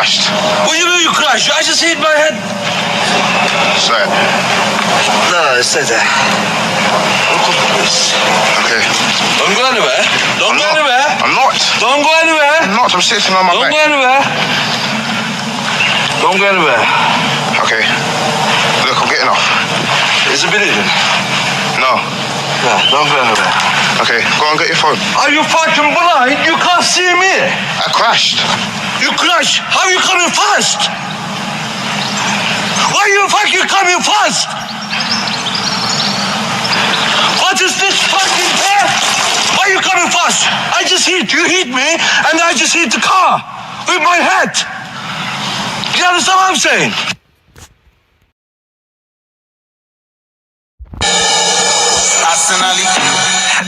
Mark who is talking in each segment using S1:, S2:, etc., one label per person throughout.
S1: crashed.
S2: What do you mean you crashed? I just hit my head.
S1: Sorry.
S2: No, it said that.
S1: Okay.
S2: Don't go anywhere. Don't go anywhere.
S1: I'm not.
S2: Don't go anywhere.
S1: I'm not. I'm sitting on my back.
S2: Don't go anywhere. Don't go anywhere.
S1: Okay. Look, I'm getting off.
S2: Is it bleeding?
S1: No.
S2: Yeah, don't go anywhere.
S1: Okay, go on, get your phone.
S2: Are you fucking blind? You can't see me.
S1: I crashed.
S2: You crashed? How are you coming fast? Why you fucking coming fast? What is this fucking car? Why are you coming fast? I just hit you, hit me, and I just hit the car with my head. You understand what I'm saying?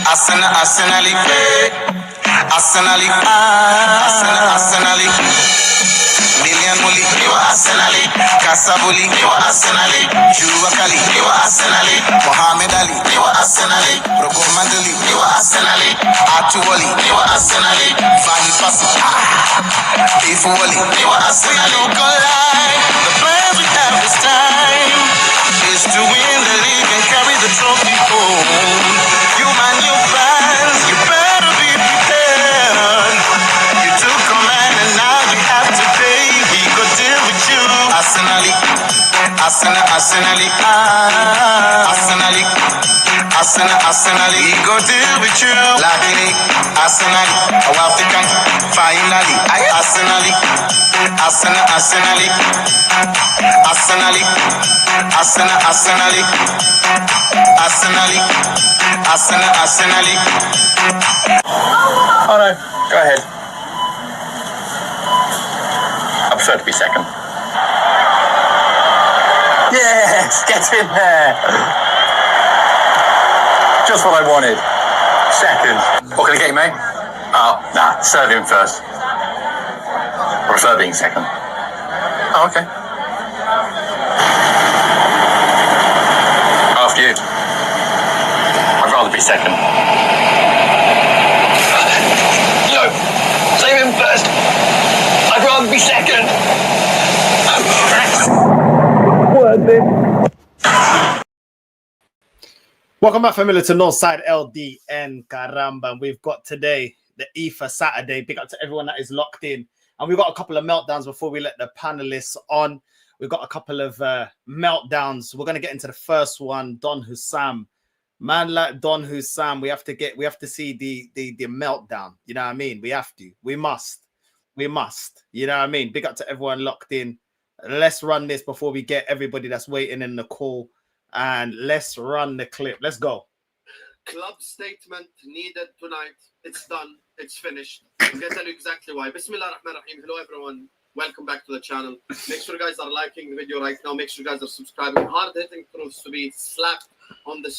S3: Arsenali, Million Muli, you are Arsenali, Kasabuli, you are Arsenali, Juvakali, you are Arsenali, Mohamed Ali, you are Arsenali, Roko Mandali, you are Arsenali, Atuwali, you are Arsenali, Van Pasu, Ifuwali, you are Arsenali. The plan we have this time is to win the league and carry the trophy home. You man, your fans, you better be prepared. You took command and now you have to pay. We could deal with you. Arsenali, we go deal with you. Lakini, Arsenali, African, finally. Arsenali,
S4: Oh no, go ahead. I prefer to be second. Yes, get in there. Just what I wanted. Second. What can I get you, mate? Oh, nah, serve him first. I prefer being second. Oh, okay. After you. I'd rather be second. No, save him first. I'd rather be second.
S5: Welcome back, family, to Northside LDN Caramba. And we've got today the EFA Saturday. Big up to everyone that is locked in. And we've got a couple of meltdowns before we let the panelists on. We've got a couple of meltdowns. We're going to get into the first one. Don Hussam. Man like Don Hussam, we have to see the meltdown. You know what I mean? We have to. We must. You know what I mean? Big up to everyone locked in. Let's run this before we get everybody that's waiting in the call. And let's run the clip. Let's go.
S6: Club statement needed tonight. It's done. It's finished. I'm going to tell you exactly why. Bismillah ar-Rahman ar-Rahim. Hello, everyone. Welcome back to the channel. Make sure you guys are liking the video right now. Make sure you guys are subscribing. Hard-hitting truths to be slapped on the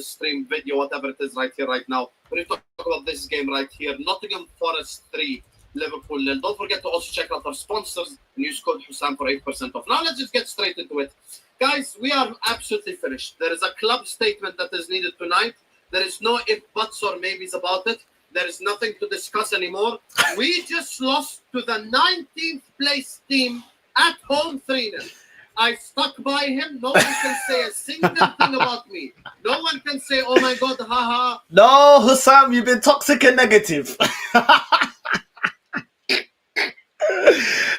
S6: stream video, whatever it is right here, right now. We're going to talk about this game right here. Nottingham Forest 3, Liverpool 0. Don't forget to also check out our sponsors and use code Hussam for 8% off. Now let's just get straight into it. Guys, we are absolutely finished. There is a club statement that is needed tonight. There is no if, buts, or maybes about it. There is nothing to discuss anymore. We just lost to the 19th place team at home 3-0. I stuck by him. No one can say a single thing about me. No one can say, oh my God, haha.
S5: No, Hussam, you've been toxic and negative.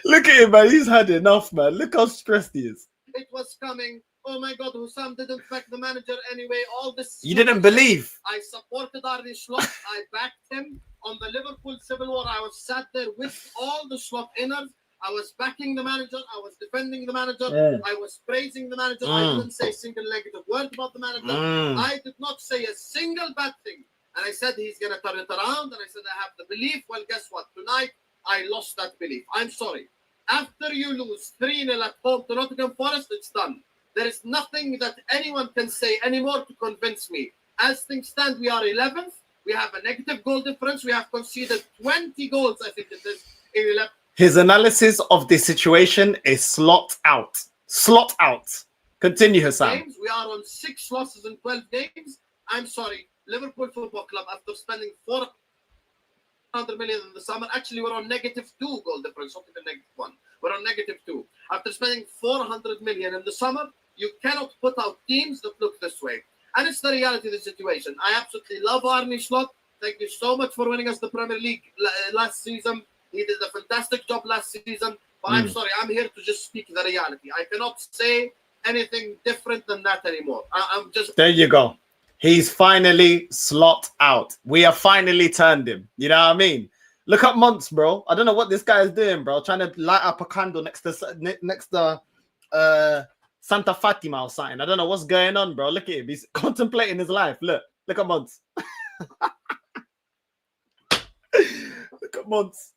S5: Look at him, man. He's had enough, man. Look how stressed he is.
S6: It was coming. Oh my God, Hussam didn't back the manager anyway. All this.
S5: You didn't believe.
S6: I supported Arne Slot. I backed him on the Liverpool Civil War. I was sat there with all the Slot inners. I was backing the manager. I was defending the manager.
S5: Yeah.
S6: I was praising the manager. I didn't say a single negative word about the manager. I did not say a single bad thing. And I said he's going to turn it around. And I said I have the belief. Well, guess what? Tonight, I lost that belief. I'm sorry. After you lose 3-0 at home to Nottingham Forest, it's done. There is nothing that anyone can say anymore to convince me. As things stand, we are 11th. We have a negative goal difference. We have conceded 20 goals, I think it is, in 11.
S5: His analysis of the situation is slot out. Slot out. Continue, Hussam.
S6: Games. We are on 6 losses in 12 games. I'm sorry. Liverpool Football Club, after spending 4... 100 million in the summer. Actually, we're on -2 goal difference, not even -1. We're on -2. After spending 400 million in the summer, you cannot put out teams that look this way. And it's the reality of the situation. I absolutely love Arne Slot. Thank you so much for winning us the Premier League last season. He did a fantastic job last season. But I'm sorry, I'm here to just speak the reality. I cannot say anything different than that anymore. I'm just...
S5: There you go. He's finally slot out. We have finally turned him. You know what I mean? Look at Monts, bro. I don't know what this guy is doing, bro. Trying to light up a candle next to Santa Fatima or something. I don't know what's going on, bro. Look at him. He's contemplating his life. Look at Monts. Look at Monts.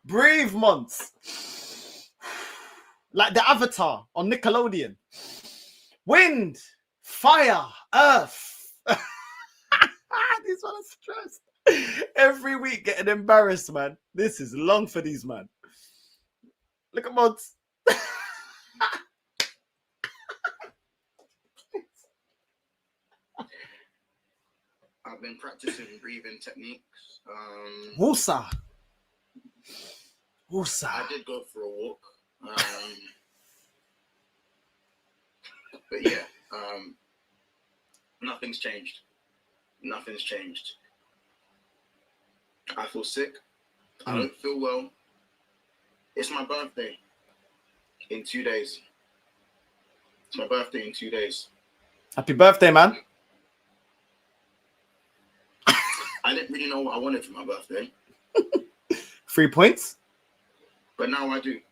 S5: Breathe, Monts. Like the Avatar on Nickelodeon. Wind, fire, earth. These one are stressed. Every week getting embarrassed, man. This is long for these, man. Look at Monts.
S7: I've been practicing breathing techniques.
S5: Wusa.
S7: I did go for a walk. But yeah, nothing's changed. Nothing's changed. I feel sick. I don't feel well. It's my birthday in 2 days. It's my birthday in 2 days.
S5: Happy birthday, man.
S7: I didn't really know what I wanted for my birthday.
S5: 3 points.
S7: But now I do.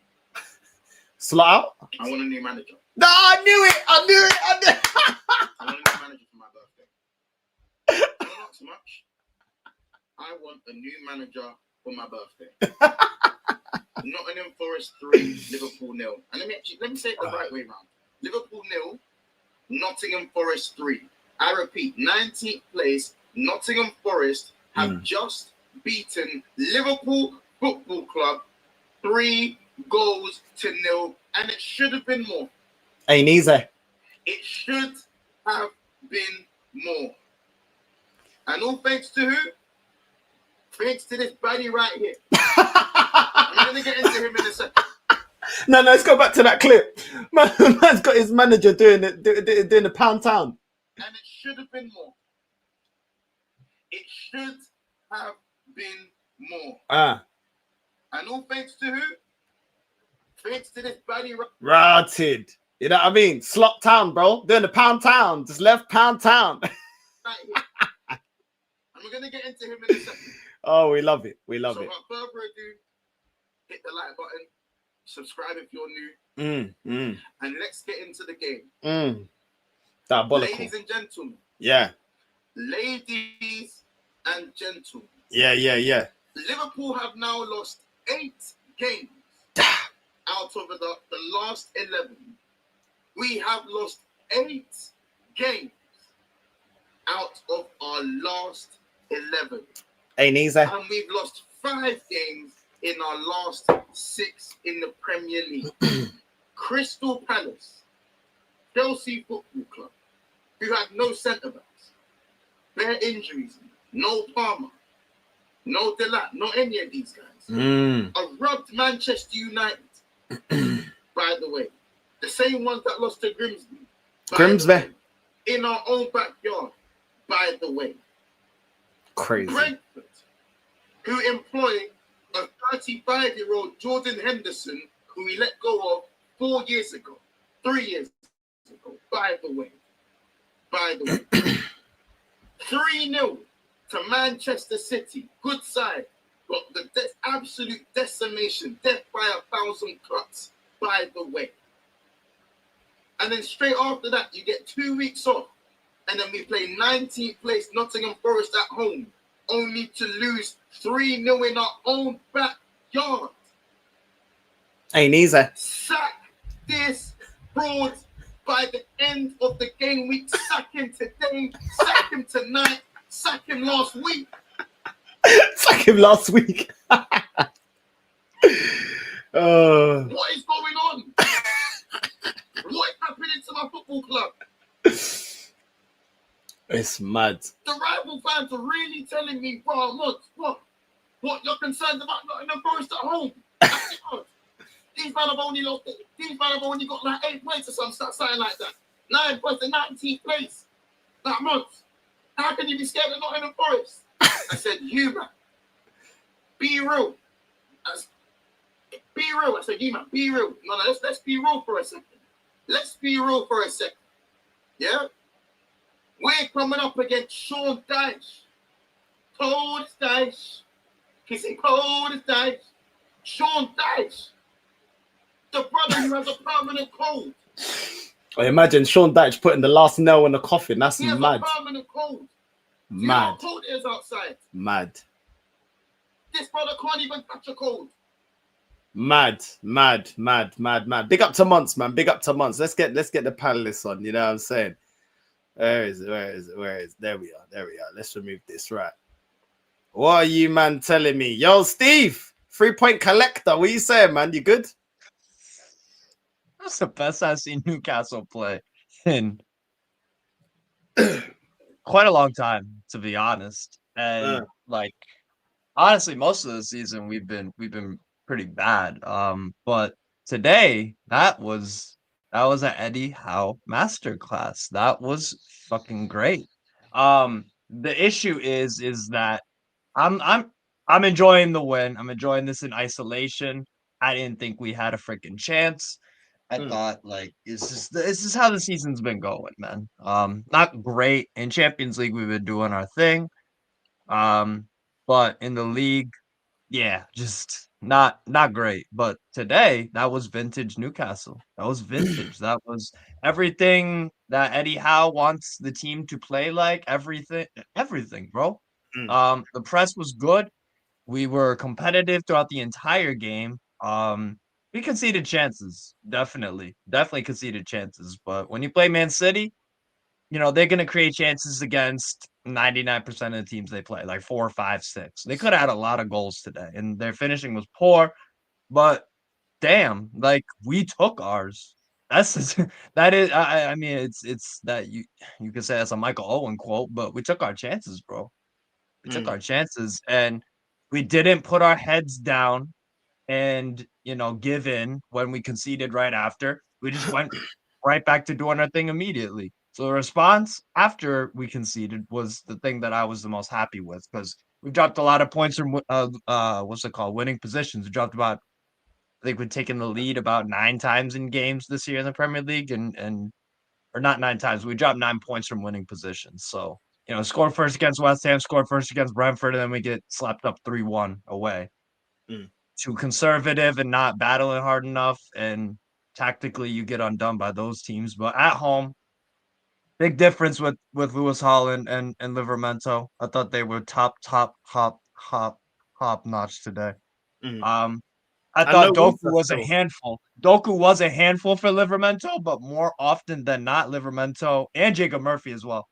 S5: Slot out.
S7: I want a new manager.
S5: No, I knew it.
S7: I want a new manager for my birthday. Not so much. I want a new manager for my birthday. Nottingham Forest 3, Liverpool 0. And let me say it the right way round. Liverpool 0, Nottingham Forest 3. I repeat, 19th place, Nottingham Forest have just beaten Liverpool Football Club 3-0, and it should have been more.
S5: Ain't easy.
S7: It should have been more. And all thanks to who? Thanks to this buddy right here. I'm going to get into him in a second.
S5: No, let's go back to that clip. Man's got his manager doing the pound town.
S7: And it should have been more. It should have been more. And all thanks to who? Thanks to this buddy right here.
S5: Rotted. You know what I mean? Slot town, bro. Doing the pound town. Just left pound town.
S7: Right here. And we're going to get into him in a second.
S5: Oh, we love it. We love
S7: So
S5: it.
S7: without further ado, hit the like button, subscribe if you're new, and let's get into the game.
S5: Diabolical.
S7: Ladies and gentlemen.
S5: Yeah.
S7: Ladies and gentlemen.
S5: Yeah.
S7: Liverpool have now lost 8 games out of the last 11. We have lost 8 games out of our last 11.
S5: Ain't easy.
S7: And we've lost 5 games in our last 6 in the Premier League. Crystal Palace, Chelsea Football Club, who had no centre-backs, bare injuries, no Palmer, no Delat, not any of these guys. Rubbed Manchester United, by the way. The same ones that lost to Grimsby. In our own backyard, by the way.
S5: Crazy.
S7: Brentford, who employ a 35-year-old Jordan Henderson, who we let go of 3 years ago, by the way. 3-0 to Manchester City. Good side. But the absolute decimation, death by 1,000 cuts, by the way. And then straight after that, you get 2 weeks off. And then we play 19th place Nottingham Forest at home, only to lose 3-0 in our own backyard.
S5: Ain't easy.
S7: Sack this fraud by the end of the game week. Sack him today, sack him tonight, sack him last week.
S5: Sack him last week.
S7: What is going on? What is happening to my football club?
S5: It's mad.
S7: The right Liverpool fans are really telling me, bro, look, what you're concerned about Nottingham Forest at home? These men have only got like 8 points or something like that. 9 points in 19th place that month. How can you be scared of Nottingham Forest? I said, you man, be real. Be real. I said, you man, be real. No, let's be real for a second. Let's be real for a second. Yeah? We're coming up against Sean Dyche. Cold as Dyche. Kissing cold as Dyche. Sean Dyche. The brother who has a permanent cold.
S5: I imagine Sean Dyche putting the last nail in the coffin. That's
S7: He has
S5: mad.
S7: a permanent cold. You know
S5: Mad.
S7: how cold it is outside.
S5: Mad.
S7: This brother can't even catch a cold.
S5: Mad. Big up to Months, man. Big up to Months. Let's get the panelists on. You know what I'm saying? Where is it? There we are. Let's remove this. Right. What are you, man, telling me? Yo, Steve, 3-point collector. What you saying, man? You good?
S8: That's the best I've seen Newcastle play in quite a long time, to be honest. And like, honestly, most of the season we've been pretty bad. But today that was an Eddie Howe masterclass. That was fucking great. The issue is that I'm enjoying the win. I'm enjoying this in isolation. I didn't think we had a freaking chance. I thought like this is how the season's been going, man. Not great in Champions League. We've been doing our thing. But in the league, yeah, just not great. But today, that was vintage Newcastle. That was vintage. That was everything that Eddie Howe wants the team to play like. Everything, bro. The press was good. We were competitive throughout the entire game. We conceded chances, definitely conceded chances. But when you play Man City, you know, they're going to create chances against 99% of the teams they play, like 4, 5, 6. They could have had a lot of goals today, and their finishing was poor. But damn, like we took ours. That's just, that is. I mean, it's that you could say that's a Michael Owen quote, but we took our chances, bro. We took our chances, and we didn't put our heads down and give in when we conceded right after. We just went right back to doing our thing immediately. So the response after we conceded was the thing that I was the most happy with, because we've dropped a lot of points from winning positions. We dropped about, I think we've taken the lead about 9 times in games this year in the Premier League, or not 9 times. We dropped 9 points from winning positions. So scored first against West Ham, scored first against Brentford, and then we get slapped up 3-1 away. Too conservative and not battling hard enough, and tactically you get undone by those teams. But at home, big difference with Lewis Holland and Livermento. I thought they were top notch today. I thought Doku was a handful. Doku was a handful for Livermento, but more often than not, Livermento and Jacob Murphy as well.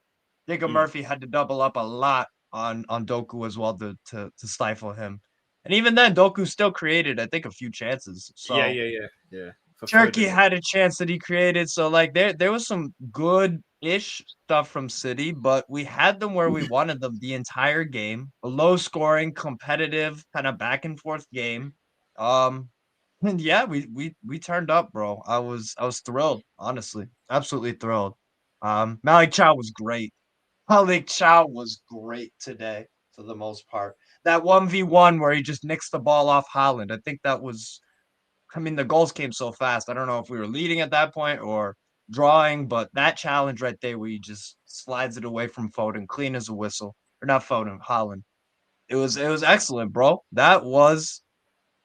S8: Jacob Murphy had to double up a lot on Doku as well to stifle him. And even then, Doku still created, I think, a few chances. So
S5: Yeah.
S8: Turkey had a chance that he created. So like there was some good-ish stuff from City, but we had them where we wanted them the entire game. A low-scoring, competitive, kind of back and forth game. And yeah, we turned up, bro. I was thrilled, honestly. Absolutely thrilled. Malik Chow was great. Malik Chow was great today for the most part. That 1v1 where he just nicks the ball off Haaland. I think that was, I mean, the goals came so fast. I don't know if we were leading at that point or drawing, but that challenge right there where he just slides it away from Foden, clean as a whistle. Or not Foden, Haaland. It was excellent, bro. That was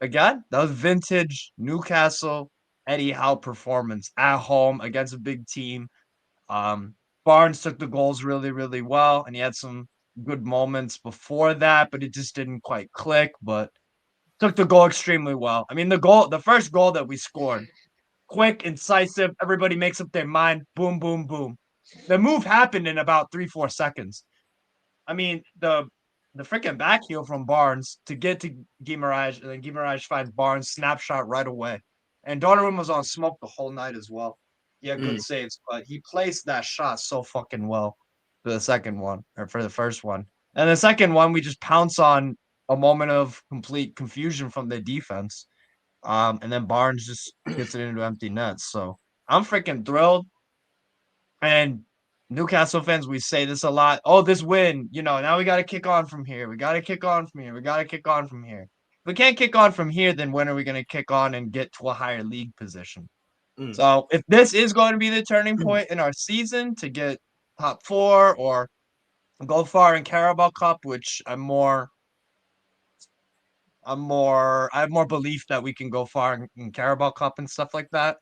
S8: vintage Newcastle Eddie Howe performance at home against a big team. Barnes took the goals really, really well, and he had some good moments before that, but it just didn't quite click. But took the goal extremely well. I mean, the first goal that we scored, quick, incisive, everybody makes up their mind, boom, boom, boom. The move happened in about 3-4 seconds. I mean, the freaking back heel from Barnes to get to Guimaraes, and then Guimaraes finds Barnes, snapshot right away. And Donnarumma was on smoke the whole night as well. He had good saves, but he placed that shot so fucking well. for the second one or for the first one. And the second one, we just pounce on a moment of complete confusion from the defense. And then Barnes just gets it into empty nets. So I'm freaking thrilled. And Newcastle fans, we say this a lot. Oh, this win, now we got to kick on from here. We got to kick on from here. We got to kick on from here. If we can't kick on from here, then when are we going to kick on and get to a higher league position? So if this is going to be the turning point in our season to get top 4 or go far in Carabao Cup, which I have more belief that we can go far in Carabao Cup and stuff like that.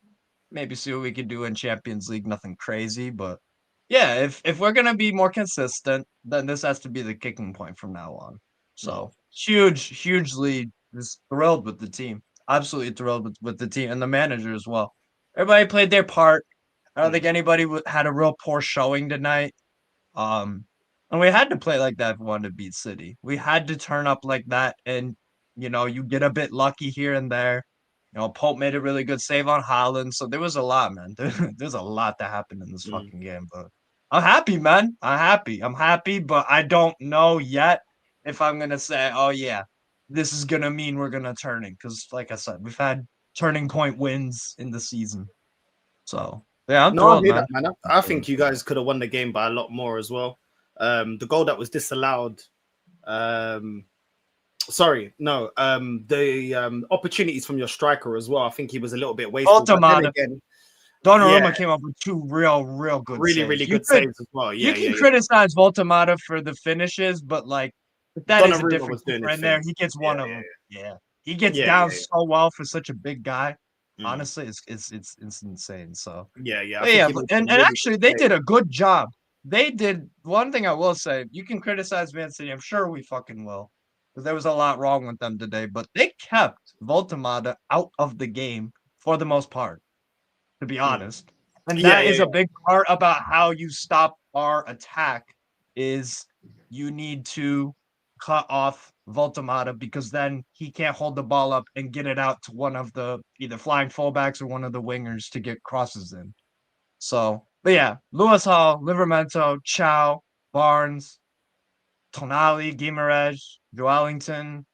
S8: Maybe see what we can do in Champions League. Nothing crazy, but yeah, if we're gonna be more consistent, then this has to be the kicking point from now on. So hugely just thrilled with the team. Absolutely thrilled with the team and the manager as well. Everybody played their part. I don't think anybody had a real poor showing tonight. And we had to play like that if we wanted to beat City. We had to turn up like that, and you get a bit lucky here and there. Pope made a really good save on Haaland, so there was a lot, man. There's a lot that happened in this fucking game, but I'm happy, man. I'm happy, but I don't know yet if I'm gonna say, oh yeah, this is gonna mean we're gonna turning, because like I said, we've had turning point wins in the season. So yeah, I'm thrilled, man.
S5: That, man. I think you guys could have won the game by a lot more as well. The goal that was disallowed. The opportunities from your striker as well. I think he was a little bit wasteful.
S8: Donnarumma came up with 2 real good saves.
S5: Really good saves as well.
S8: You can criticize Voltemata for the finishes, but that is a
S5: Donnarumma
S8: different keeper in there. He gets one of them. Yeah. He gets down so well for such a big guy. Honestly, it's insane. So and actually they did a good job. They did one thing I will say. You can criticize Man City. I'm sure we fucking will, because there was a lot wrong with them today. But they kept Voltemata out of the game for the most part, to be honest. And that is a big part about how you stop our attack. Is you need to cut off Voltemata, because then he can't hold the ball up and get it out to one of the either flying fullbacks or one of the wingers to get crosses in. So, but yeah, Lewis Hall, Livramento, Chow, Barnes, Tonali, Guimaraes, Joelinton,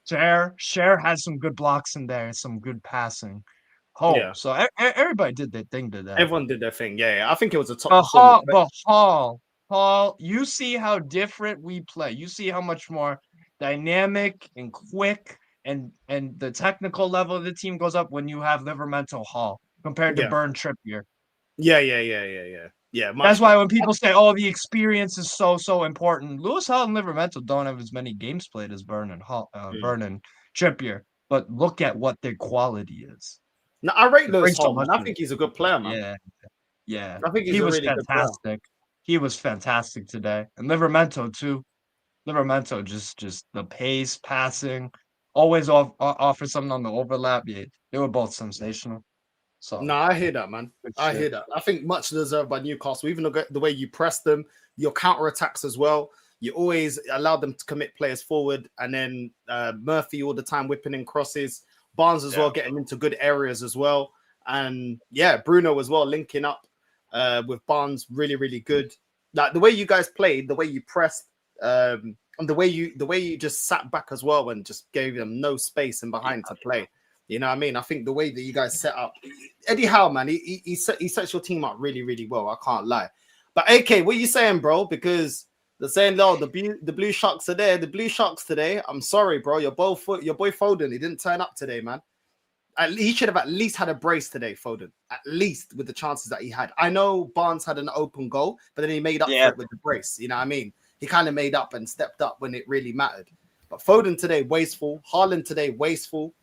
S8: Cher has some good blocks in there, some good passing. So everybody did their thing today.
S5: Everyone did their thing. Yeah. I think it was a top performance.
S8: Paul, you see how different we play. You see how much more dynamic and quick and the technical level of the team goes up when you have Livramento Hall compared to Burn Trippier.
S5: Yeah.
S8: That's why when people say, "Oh, the experience is so important," Lewis Hall and Livramento don't have as many games played as Burn and Trippier. But look at what their quality is.
S5: No, I rate Lewis Hall, man. I think he's a good player, man.
S8: Yeah.
S5: I think he was really
S8: fantastic. He was fantastic today, and Livramento too. Livramento just the pace, passing, always offer something on the overlap. Yeah, they were both sensational. So
S5: no, I hear that, man. I hear that. I think much deserved by Newcastle. Even the way you press them, your counter attacks as well. You always allow them to commit players forward, and then Murphy all the time whipping in crosses. Barnes as well, getting into good areas as well, and Bruno as well linking up with Barnes, really good. Like the way you guys played, the way you pressed, and the way you just sat back as well and just gave them no space in behind to play. You know what I mean? I think the way that you guys set up, Eddie Howe, man, he sets your team up really well. I can't lie. But AK, what are you saying, bro? Because they're saying, no, the Blue Sharks are there. The Blue Sharks today. I'm sorry, bro. Your boy Foden, he didn't turn up today, man. He should have at least had a brace today, Foden. At least with the chances that he had. I know Barnes had an open goal, but then he made up for it with the brace. You know what I mean? He kind of made up and stepped up when it really mattered. But Foden today, wasteful. Haaland today, wasteful.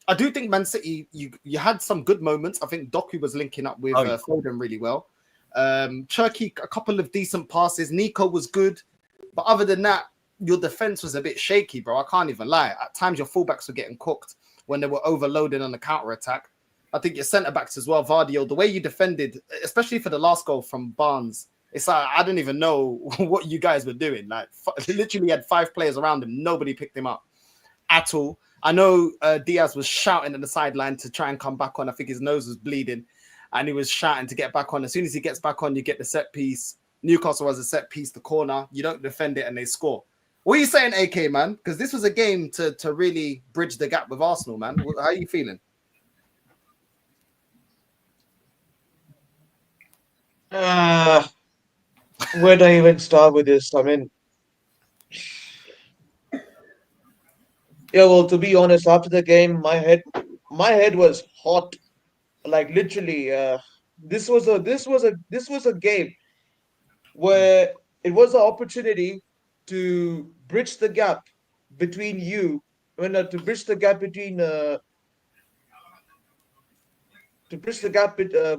S5: I do think Man City, you had some good moments. I think Doku was linking up with Foden really well. Cherki, a couple of decent passes. Nico was good. But other than that, your defense was a bit shaky, bro. I can't even lie. At times, your fullbacks were getting cooked when they were overloaded on the counter-attack. I think your centre-backs as well, Vardio, the way you defended, especially for the last goal from Barnes, it's like, I don't even know what you guys were doing. Like, literally had 5 players around him. Nobody picked him up at all. I know Diaz was shouting at the sideline to try and come back on. I think his nose was bleeding, and he was shouting to get back on. As soon as he gets back on, you get the set piece. Newcastle has a set piece, the corner. You don't defend it and they score. What are you saying, AK, man? Because this was a game to really bridge the gap with Arsenal, man. How are you feeling?
S9: Where do I even start with this? I mean, yeah, well, to be honest, after the game, my head was hot. Like literally, this was a game where it was an opportunity to bridge the gap between you, to bridge the gap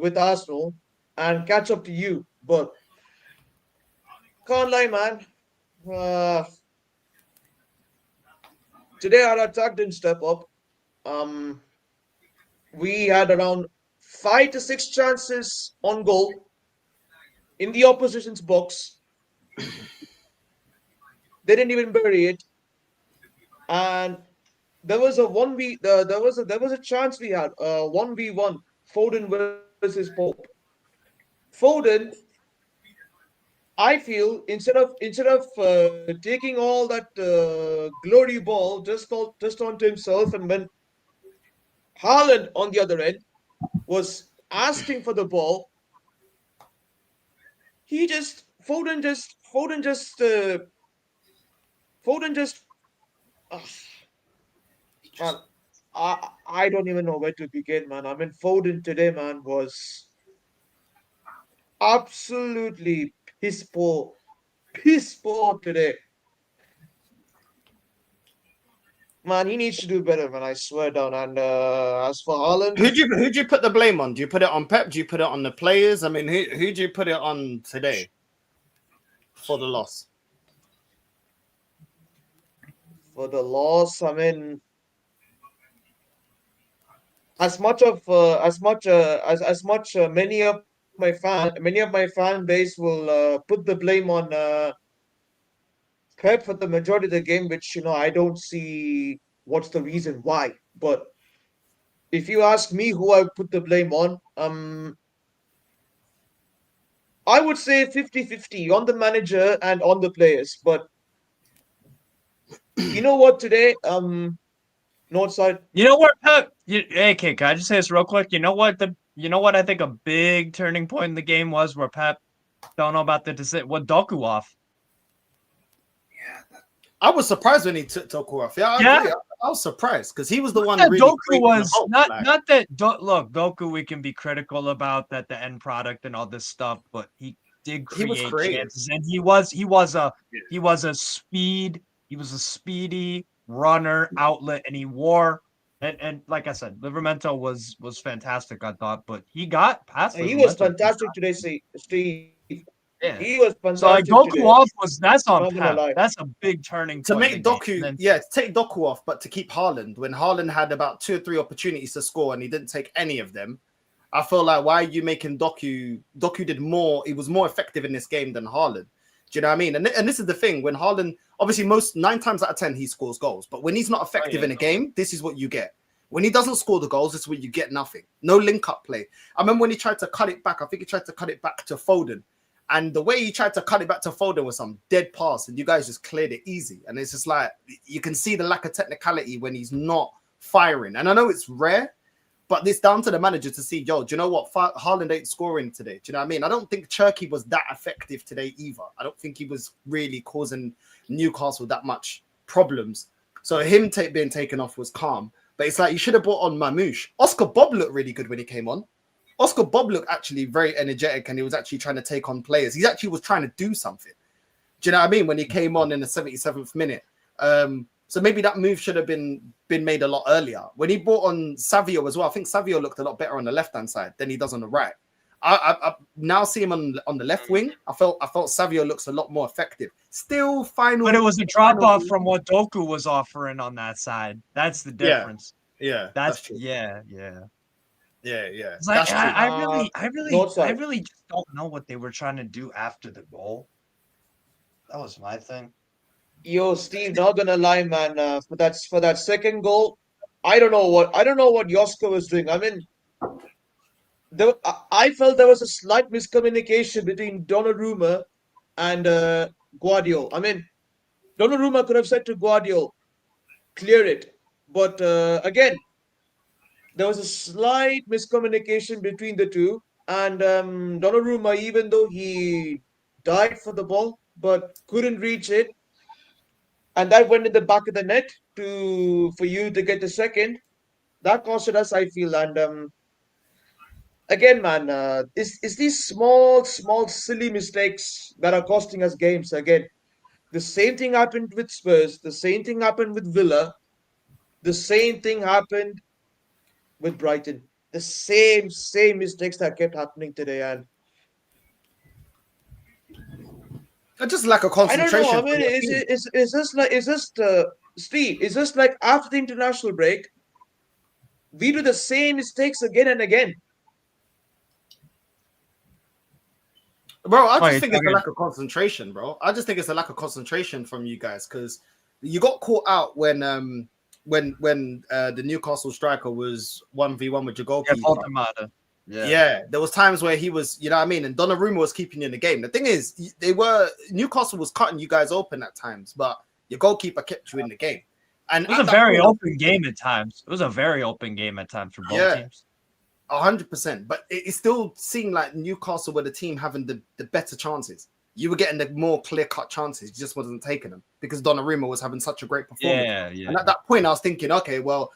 S9: with Arsenal and catch up to you. But can't lie, man. Uh, Today our attack didn't step up. Um, we had around 5 to 6 chances on goal in the opposition's box. They didn't even bury it, and there was a there was a chance we had 1v1 Foden versus Pope. Foden, I feel instead of taking all that glory ball just onto himself, and when Haaland on the other end was asking for the ball, he just Foden just Foden just Foden just man, I don't even know where to begin, man. I mean, Foden today, man, was absolutely piss poor today. Man, he needs to do better, man. I swear down. And as for Haaland,
S5: Who'd you put the blame on? Do you put it on Pep? Do you put it on the players? I mean, who'd you put it on today for the loss?
S9: for the loss, I mean, as much of as much as much many of my fan base will put the blame on Pep for the majority of the game, which I don't see what's the reason why. But if you ask me who I put the blame on, I would say 50-50 on the manager and on the players. But you know what today, Northside,
S8: You know what, Pep? Hey, can I just say this real quick? You know what I think a big turning point in the game was where Pep don't know about the decision. What Doku off?
S5: I was surprised when he took Doku off. Yeah, I agree. I was surprised because he was the one
S8: Yeah,
S5: really
S8: Doku
S5: creating the
S8: was
S5: hope,
S8: not
S5: like.
S8: not that. Look, Doku, we can be critical about that, the end product and all this stuff, but he did
S5: He was
S8: create
S5: creative.
S8: chances, and he was a speedy runner outlet, and he wore. And like I said, Livramento was fantastic, I thought, but he got past
S9: he was
S8: Livramento.
S9: fantastic today, Steve.
S8: Yeah.
S9: He was
S8: So like
S9: fantastic
S8: Doku
S9: today.
S8: off that's on
S9: Not gonna
S8: Pep.
S9: lie.
S8: That's a big turning
S5: To
S8: point in
S5: make
S8: the game.
S5: Doku,
S8: And then-
S5: to take Doku off, but to keep Haaland, when Haaland had about 2 or 3 opportunities to score and he didn't take any of them, I feel like, why are you making Doku? Doku did more. He was more effective in this game than Haaland. Do you know what I mean? And this is the thing. When Haaland, obviously, 9 times out of 10, he scores goals. But when he's not effective in a game, this is what you get. When he doesn't score the goals, this is what you get, nothing. No link-up play. I remember when he tried to cut it back. I think he tried to cut it back to Foden. And the way he tried to cut it back to Foden was some dead pass, and you guys just cleared it easy. And it's just like, you can see the lack of technicality when he's not firing. And I know it's rare, but it's down to the manager to see, do you know what? Haaland ain't scoring today. Do you know what I mean? I don't think Cherky was that effective today either. I don't think he was really causing Newcastle that much problems. So him being taken off was calm. But it's like, you should have brought on Mamouche. Oscar Bob looked really good when he came on. Oscar Bob looked actually very energetic, and he was actually trying to take on players. He actually was trying to do something. Do you know what I mean? When he came on in the 77th minute. So maybe that move should have been made a lot earlier. When he brought on Savio as well, I think Savio looked a lot better on the left-hand side than he does on the right. I now see him on the left wing. I felt Savio looks a lot more effective. Still final.
S8: But it was a drop off from what Doku was offering on that side. That's the difference.
S5: Yeah.
S8: That's
S5: true.
S8: Yeah.
S5: Yeah.
S8: It's like,
S5: That's true.
S8: I
S9: Northside.
S8: really just don't know what they were trying to do after the goal. That was my thing.
S9: Yo, Steve, not gonna lie, man. For that second goal, I don't know what Josko was doing. I mean, I felt there was a slight miscommunication between Donnarumma and Guardiola. I mean, Donnarumma could have said to Guardiola, clear it. But again, there was a slight miscommunication between the two. And Donnarumma, even though he died for the ball, but couldn't reach it, and that went in the back of the net for you to get the second. That costed us, I feel. And again, man, it's these small, silly mistakes that are costing us games. Again, the same thing happened with Spurs. The same thing happened with Villa. The same thing happened with Brighton. The same mistakes that kept happening today. And
S5: Just lack of
S9: I don't know.
S5: concentration
S9: I
S5: from
S9: mean,
S5: your team.
S9: is this Steve? Is this like after the international break, we do the same mistakes again and again?
S5: Bro, I
S8: Oh,
S5: just
S8: you're
S5: think it's a
S8: talking.
S5: lack of concentration, bro. I just think it's a lack of concentration from you guys because you got caught out when the Newcastle striker was 1v1 with your
S8: Yeah,
S5: goalkeeper.
S8: Faltermata.
S5: Yeah, there was times where he was, you know what I mean, and Donnarumma was keeping you in the game. The thing is, Newcastle was cutting you guys open at times, but your goalkeeper kept you in the game. And
S8: It was a
S5: at that
S8: very
S5: point,
S8: open game at times. It was a very open game at times for both
S5: yeah,
S8: teams.
S5: 100%. But it still seemed like Newcastle were the team having the better chances. You were getting the more clear-cut chances. You just wasn't taking them because Donnarumma was having such a great performance.
S8: Yeah.
S5: And at that point, I was thinking, okay, well,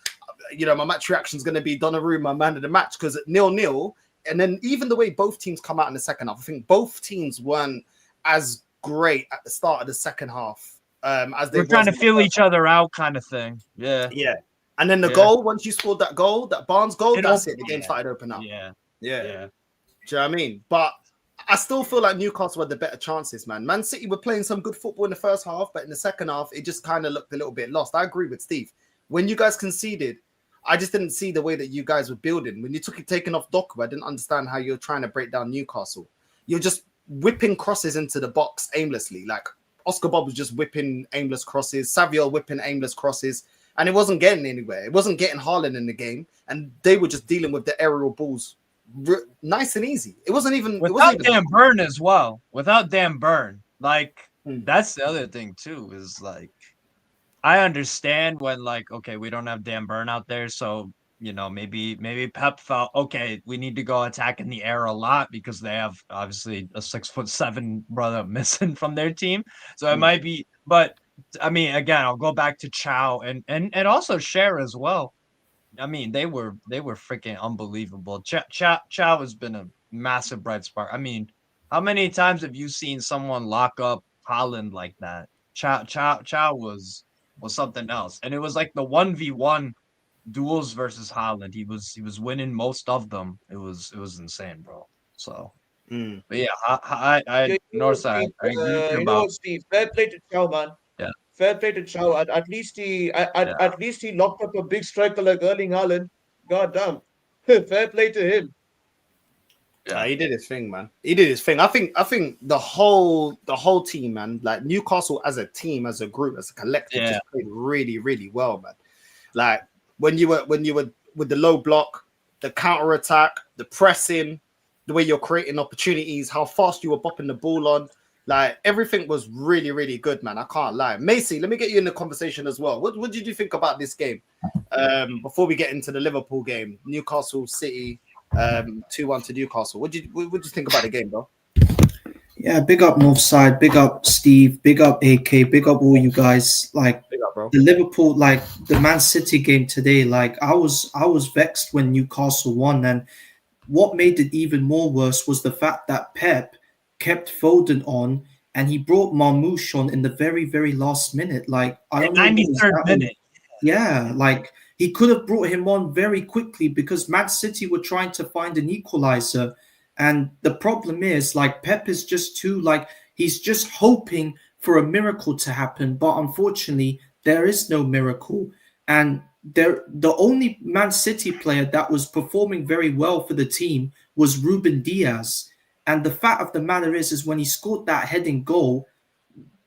S5: you know, my match reaction is going to be Donnarumma, man of the match, because at 0-0, and then even the way both teams come out in the second half, I think both teams weren't as great at the start of the second half as they
S8: We're
S5: was
S8: trying to
S5: in the
S8: feel
S5: first
S8: each
S5: half.
S8: other out, kind of thing. Yeah.
S5: Yeah. And then the
S8: Yeah.
S5: goal, once you scored that goal, that Barnes goal,
S8: It
S5: that's
S8: opened-
S5: it. The game
S8: yeah.
S5: started to open up.
S8: Yeah.
S5: Yeah.
S8: Yeah.
S5: Do you know what I mean? But I still feel like Newcastle had the better chances, man. Man City were playing some good football in the first half, but in the second half, it just kind of looked a little bit lost. I agree with Steve. When you guys conceded, I just didn't see the way that you guys were building. When you took it taken off Doku, I didn't understand how you're trying to break down Newcastle. You're just whipping crosses into the box aimlessly. Like Oscar Bob was just whipping aimless crosses, Savio whipping aimless crosses, and it wasn't getting anywhere. It wasn't getting Haaland in the game, and they were just dealing with the aerial balls nice and easy. It wasn't even
S8: Without Dan Burn as well. Without Dan Burn. Like,
S5: Hmm.
S8: that's the other thing too, is like I understand when like, okay, we don't have Dan Burn out there, so you know, maybe Pep felt okay, we need to go attack in the air a lot because they have obviously a 6'7" brother missing from their team. So it might be, but I mean, again, I'll go back to Chow and also Cher as well. I mean, they were freaking unbelievable. Chow has been a massive bright spark. I mean, how many times have you seen someone lock up Holland like that? Chow was something else, and it was like the 1v1 duels versus Holland. He was winning most of them. It was insane, bro. So, but yeah, I Northside. I agree with you
S9: You know
S8: about
S9: what, Steve? Fair play to Chow, man.
S8: yeah.
S9: Fair play to Chow. At least at least he locked up a big striker like Erling Haaland. God damn. Fair play to him.
S5: Yeah, he did his thing, man. He did his thing. I think the whole team, man, like Newcastle as a team, as a group, as a collective, just played really, really well, man. Like when you were with the low block, the counter attack, the pressing, the way you're creating opportunities, how fast you were bopping the ball on, like everything was really, really good, man. I can't lie. Macy, let me get you in the conversation as well. What did you think about this game? Before we get into the Liverpool game, Newcastle City. 2-1 to Newcastle. What did you think about the game, bro?
S10: Yeah, big up Northside, big up Steve, big up AK, big up all you guys. Like
S5: big up, bro.
S10: The Liverpool, like the Man City game today, like I was vexed when Newcastle won, and what made it even more worse was the fact that Pep kept Foden on and he brought Marmoush on in the very, very last minute. Like I don't know,
S8: 93rd minute.
S10: Yeah, like he could have brought him on very quickly because Man City were trying to find an equalizer. And the problem is, like, Pep is just too, like, he's just hoping for a miracle to happen. But unfortunately, there is no miracle. And the only Man City player that was performing very well for the team was Ruben Diaz. And the fact of the matter is when he scored that heading goal,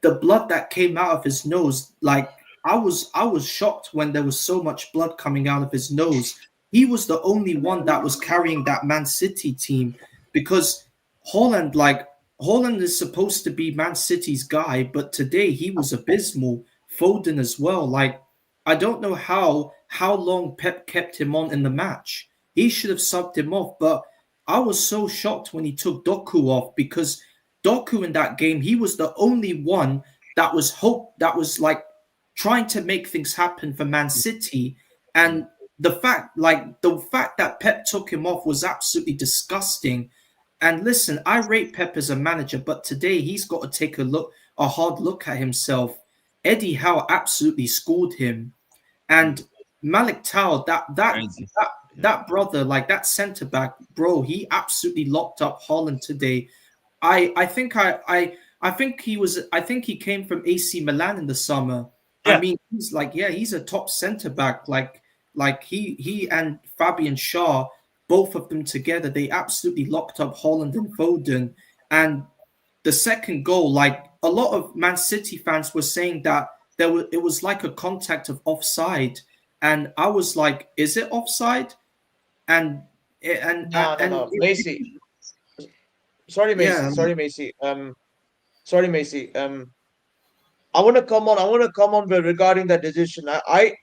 S10: the blood that came out of his nose, like, I was shocked when there was so much blood coming out of his nose. He was the only one that was carrying that Man City team because Holland, like, Holland is supposed to be Man City's guy, but today he was abysmal. Foden as well. Like, I don't know how long Pep kept him on in the match. He should have subbed him off, but I was so shocked when he took Doku off, because Doku in that game, he was the only one that was like trying to make things happen for Man City. And the fact that Pep took him off was absolutely disgusting. And listen, I rate Pep as a manager, but today he's got to take a hard look at himself. Eddie Howe absolutely scored him, and Malik Towell, that brother, like that centre back, bro, he absolutely locked up Holland today. I think he came from AC Milan in the summer.
S8: Yeah.
S10: I mean, he's a top centre back. Like he and Fabian Schär, both of them together, they absolutely locked up Holland and Foden. And the second goal, like a lot of Man City fans were saying that it was like a contact of offside, and I was like, is it offside? And
S9: No. Macy. Sorry, Macy.
S10: Yeah.
S9: Sorry, Macy. Sorry, Macy. I want to come on regarding that decision. I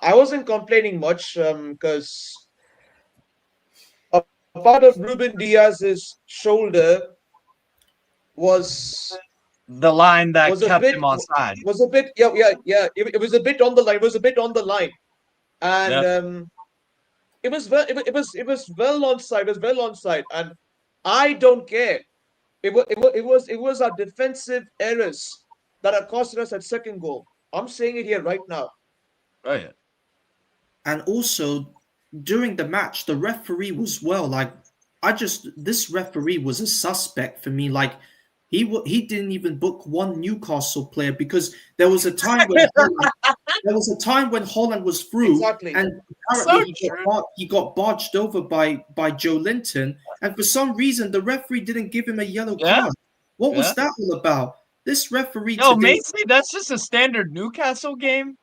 S9: wasn't complaining much because a part of Ruben Diaz's shoulder was
S8: The line that
S9: was a
S8: kept
S9: bit
S8: him offside.
S9: was a bit yeah. It was a bit on the line. It was a bit on the line, and it was well onside. It was well onside, and I don't care. It was our defensive errors that are costing us that second goal. I'm saying it here right now.
S8: Oh yeah.
S10: And also during the match, the referee was this referee was a suspect for me. Like he didn't even book one Newcastle player, because there was a time when Holland was through,
S9: Exactly.
S10: and apparently he got barged over by Joe Linton, and for some reason the referee didn't give him a yellow card. What was that all about? This referee
S8: No,
S10: today,
S8: Macy, that's just a standard Newcastle game.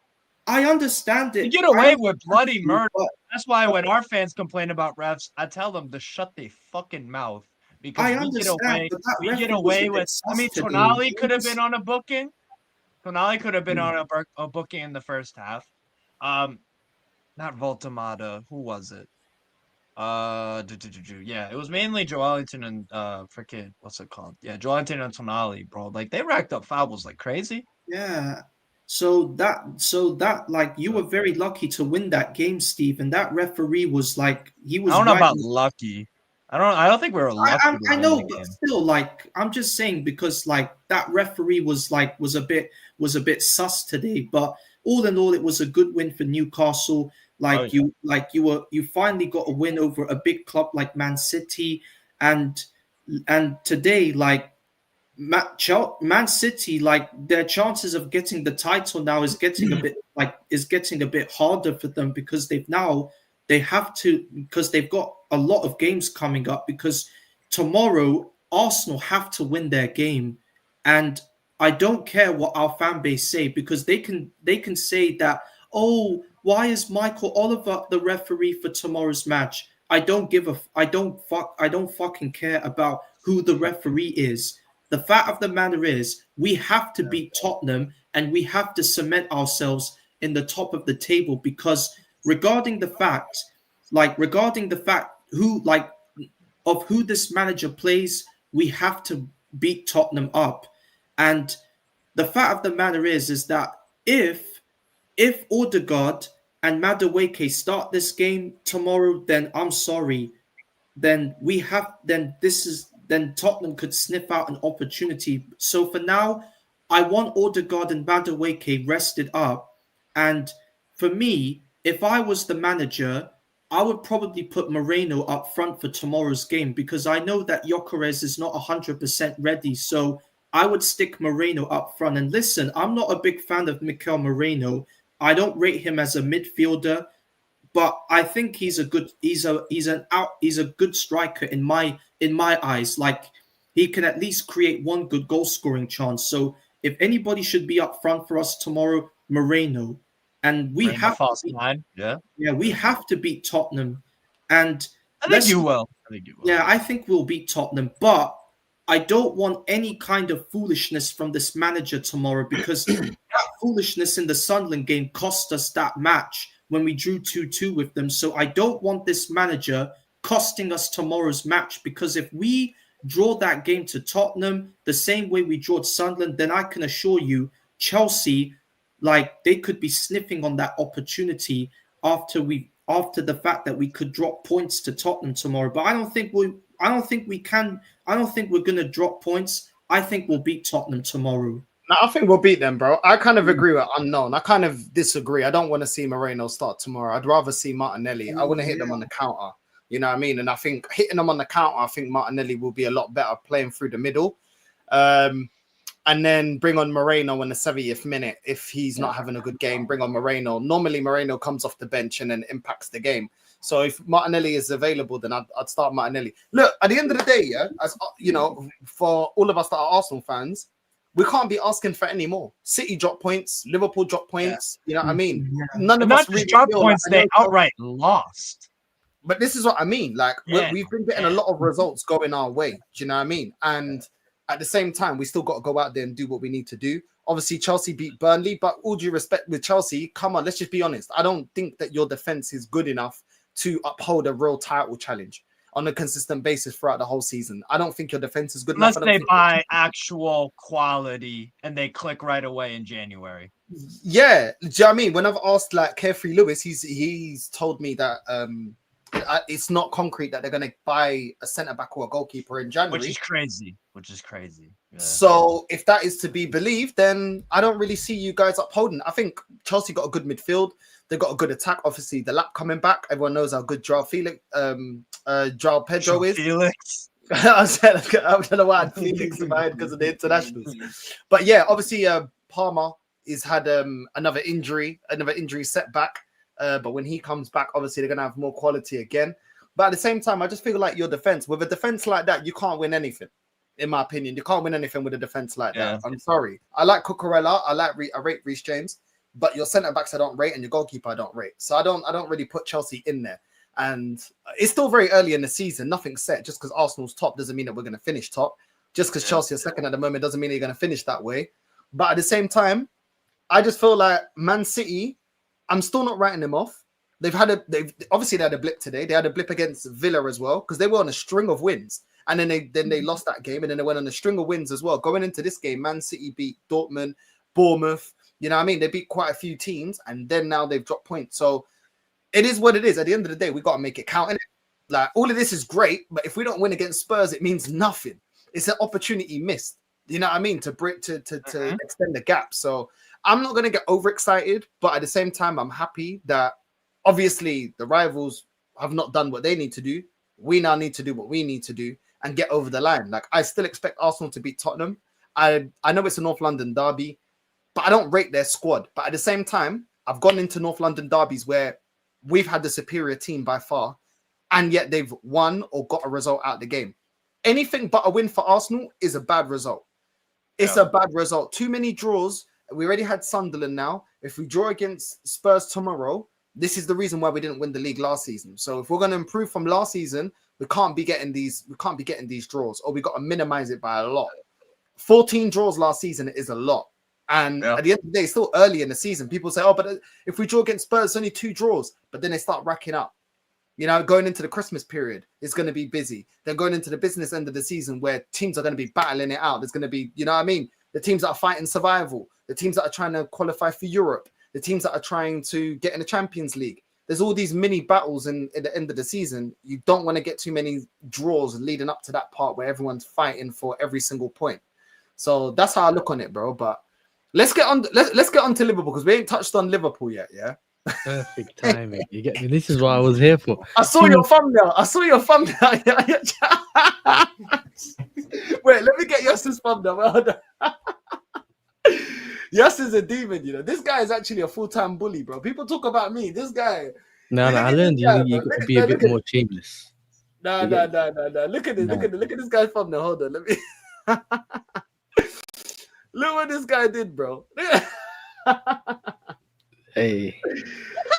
S10: I understand it.
S8: You get away with bloody murder.
S10: but
S8: That's why when our fans complain about refs, I tell them to shut their fucking mouth, because
S10: I
S8: we
S10: understand, but that
S8: get
S10: referee was
S8: away
S10: a
S8: with.
S10: bit
S8: I mean,
S10: sus today.
S8: Tonali could have been on a booking. Tonali could have been on a booking in the first half. Not Voltamata. Who was it? Yeah, it was mainly Joelinton and freaking what's it called? Yeah, Joelinton and Tonali, bro. Like they racked up fouls like crazy.
S10: Yeah. So that like you were very lucky to win that game, Steve. And that referee was like he was.
S8: I don't know about
S10: right.
S8: lucky. I don't think we were lucky.
S10: I know, but still, like I'm just saying, because like that referee was a bit sus today. But all in all, it was a good win for Newcastle. Like you finally got a win over a big club like Man City, and today, like Man City, like their chances of getting the title now is getting a bit harder for them, because they've got a lot of games coming up, because tomorrow Arsenal have to win their game. And I don't care what our fan base say, because they can say that, oh, why is Michael Oliver the referee for tomorrow's match? I don't fucking care about who the referee is. The fact of the matter is, we have to beat Tottenham, and we have to cement ourselves in the top of the table, because regarding the fact who this manager plays, we have to beat Tottenham up. And the fact of the matter is that if Odegaard and Madueke start this game tomorrow, then I'm sorry. Then Tottenham could sniff out an opportunity. So for now, I want Odegaard and Madueke rested up. And for me, if I was the manager, I would probably put Moreno up front for tomorrow's game, because I know that Gyökeres is not 100% ready. So I would stick Moreno up front. And listen, I'm not a big fan of Mikel Moreno. I don't rate him as a midfielder, but I think he's a good striker in my eyes. Like, he can at least create one good goal scoring chance. So if anybody should be up front for us tomorrow, Moreno. And we have to beat Tottenham. And
S8: I think you will.
S10: Yeah, I think we'll beat Tottenham, but I don't want any kind of foolishness from this manager tomorrow because that foolishness in the Sunderland game cost us that match when we drew 2-2 with them. So I don't want this manager costing us tomorrow's match, because if we draw that game to Tottenham the same way we drawed Sunderland, then I can assure you Chelsea, like, they could be sniffing on that opportunity after the fact that we could drop points to Tottenham tomorrow. But I don't think we're going to drop points. I think we'll beat Tottenham tomorrow.
S5: No, I think we'll beat them, bro. I kind of agree with Unknown. I kind of disagree. I don't want to see Moreno start tomorrow. I'd rather see Martinelli. I want to hit them on the counter. You know what I mean? And I think hitting them on the counter, I think Martinelli will be a lot better playing through the middle. And then bring on Moreno in the 70th minute. If he's not having a good game, bring on Moreno. Normally, Moreno comes off the bench and then impacts the game. So if Martinelli is available, then I'd start Martinelli. Look, at the end of the day, yeah, as you know, for all of us that are Arsenal fans, we can't be asking for any more. City drop points, Liverpool drop points. You know what I mean? None of us really
S8: drop
S5: feel
S8: points.
S5: like,
S8: They outright lost.
S5: But this is what I mean. Like, we've been getting a lot of results going our way. Do you know what I mean? And at the same time, we still got to go out there and do what we need to do. Obviously, Chelsea beat Burnley, but all due respect with Chelsea, come on, let's just be honest. I don't think that your defense is good enough to uphold a real title challenge on a consistent basis throughout the whole season. I don't think your defense is good enough.
S8: Unless they buy actual quality and they click right away in January.
S5: Yeah, do you know what I mean? When I've asked like Carefree Lewis, he's told me that it's not concrete that they're going to buy a centre back or a goalkeeper in January,
S8: which is crazy. Yeah.
S5: So if that is to be believed, then I don't really see you guys upholding. I think Chelsea got a good midfield. They got a good attack. Obviously, the lap coming back. Everyone knows how good Joao Pedro is.
S8: Felix.
S5: I don't know why I had Felix in my head because of the internationals. But yeah, obviously Palmer has had another injury setback. But when he comes back, obviously they're gonna have more quality again. But at the same time, I just feel like your defense, with a defense like that, you can't win anything. In my opinion, you can't win anything with a defense like that. I'm sorry. I like Cucurella. I rate Reece James, but your centre backs I don't rate, and your goalkeeper I don't rate. So I don't really put Chelsea in there. And it's still very early in the season. Nothing's set. Just because Arsenal's top doesn't mean that we're going to finish top. Just because Chelsea are second at the moment doesn't mean they're going to finish that way. But at the same time, I just feel like Man City, I'm still not writing them off. They've had a blip today. They had a blip against Villa as well because they were on a string of wins, and then they lost that game, and then they went on a string of wins as well. Going into this game, Man City beat Dortmund, Bournemouth. You know what I mean? They beat quite a few teams, and then now they've dropped points. So it is what it is. At the end of the day, we got to make it count. Innit? Like, all of this is great, but if we don't win against Spurs, it means nothing. It's an opportunity missed. You know what I mean? To extend the gap. So I'm not going to get overexcited, but at the same time, I'm happy that obviously the rivals have not done what they need to do. We now need to do what we need to do and get over the line. Like, I still expect Arsenal to beat Tottenham. I know it's a North London derby, but I don't rate their squad. But at the same time, I've gone into North London derbies where we've had the superior team by far, and yet they've won or got a result out of the game. Anything but a win for Arsenal is a bad result. It's a bad result. Too many draws. We already had Sunderland now. If we draw against Spurs tomorrow, this is the reason why we didn't win the league last season. So if we're going to improve from last season, we can't be getting these draws, or we got to minimize it by a lot. 14 draws last season is a lot. And at the end of the day, it's still early in the season. People say, oh, but if we draw against Spurs, it's only 2 draws. But then they start racking up. You know, going into the Christmas period, it's going to be busy. Then going into the business end of the season where teams are going to be battling it out. There's going to be, you know what I mean? The teams that are fighting survival, the teams that are trying to qualify for Europe, the teams that are trying to get in the Champions League. There's all these mini battles in the end of the season. You don't want to get too many draws leading up to that part where everyone's fighting for every single point. So that's how I look on it, bro. But let's get on to Liverpool, because we ain't touched on Liverpool yet, yeah?
S11: Perfect timing. You get me? This is what I was here for.
S5: I saw your thumbnail. Wait, let me get Yasser's thumbnail. Hold on. Yasser's a demon, you know. This guy is actually a full-time bully, bro. People talk about me. This guy.
S11: No, I learned you got to be a bit more shameless.
S5: No. Look at this. Look at this guy's thumbnail. Hold on. Let me. Look what this guy did, bro.
S11: Hey.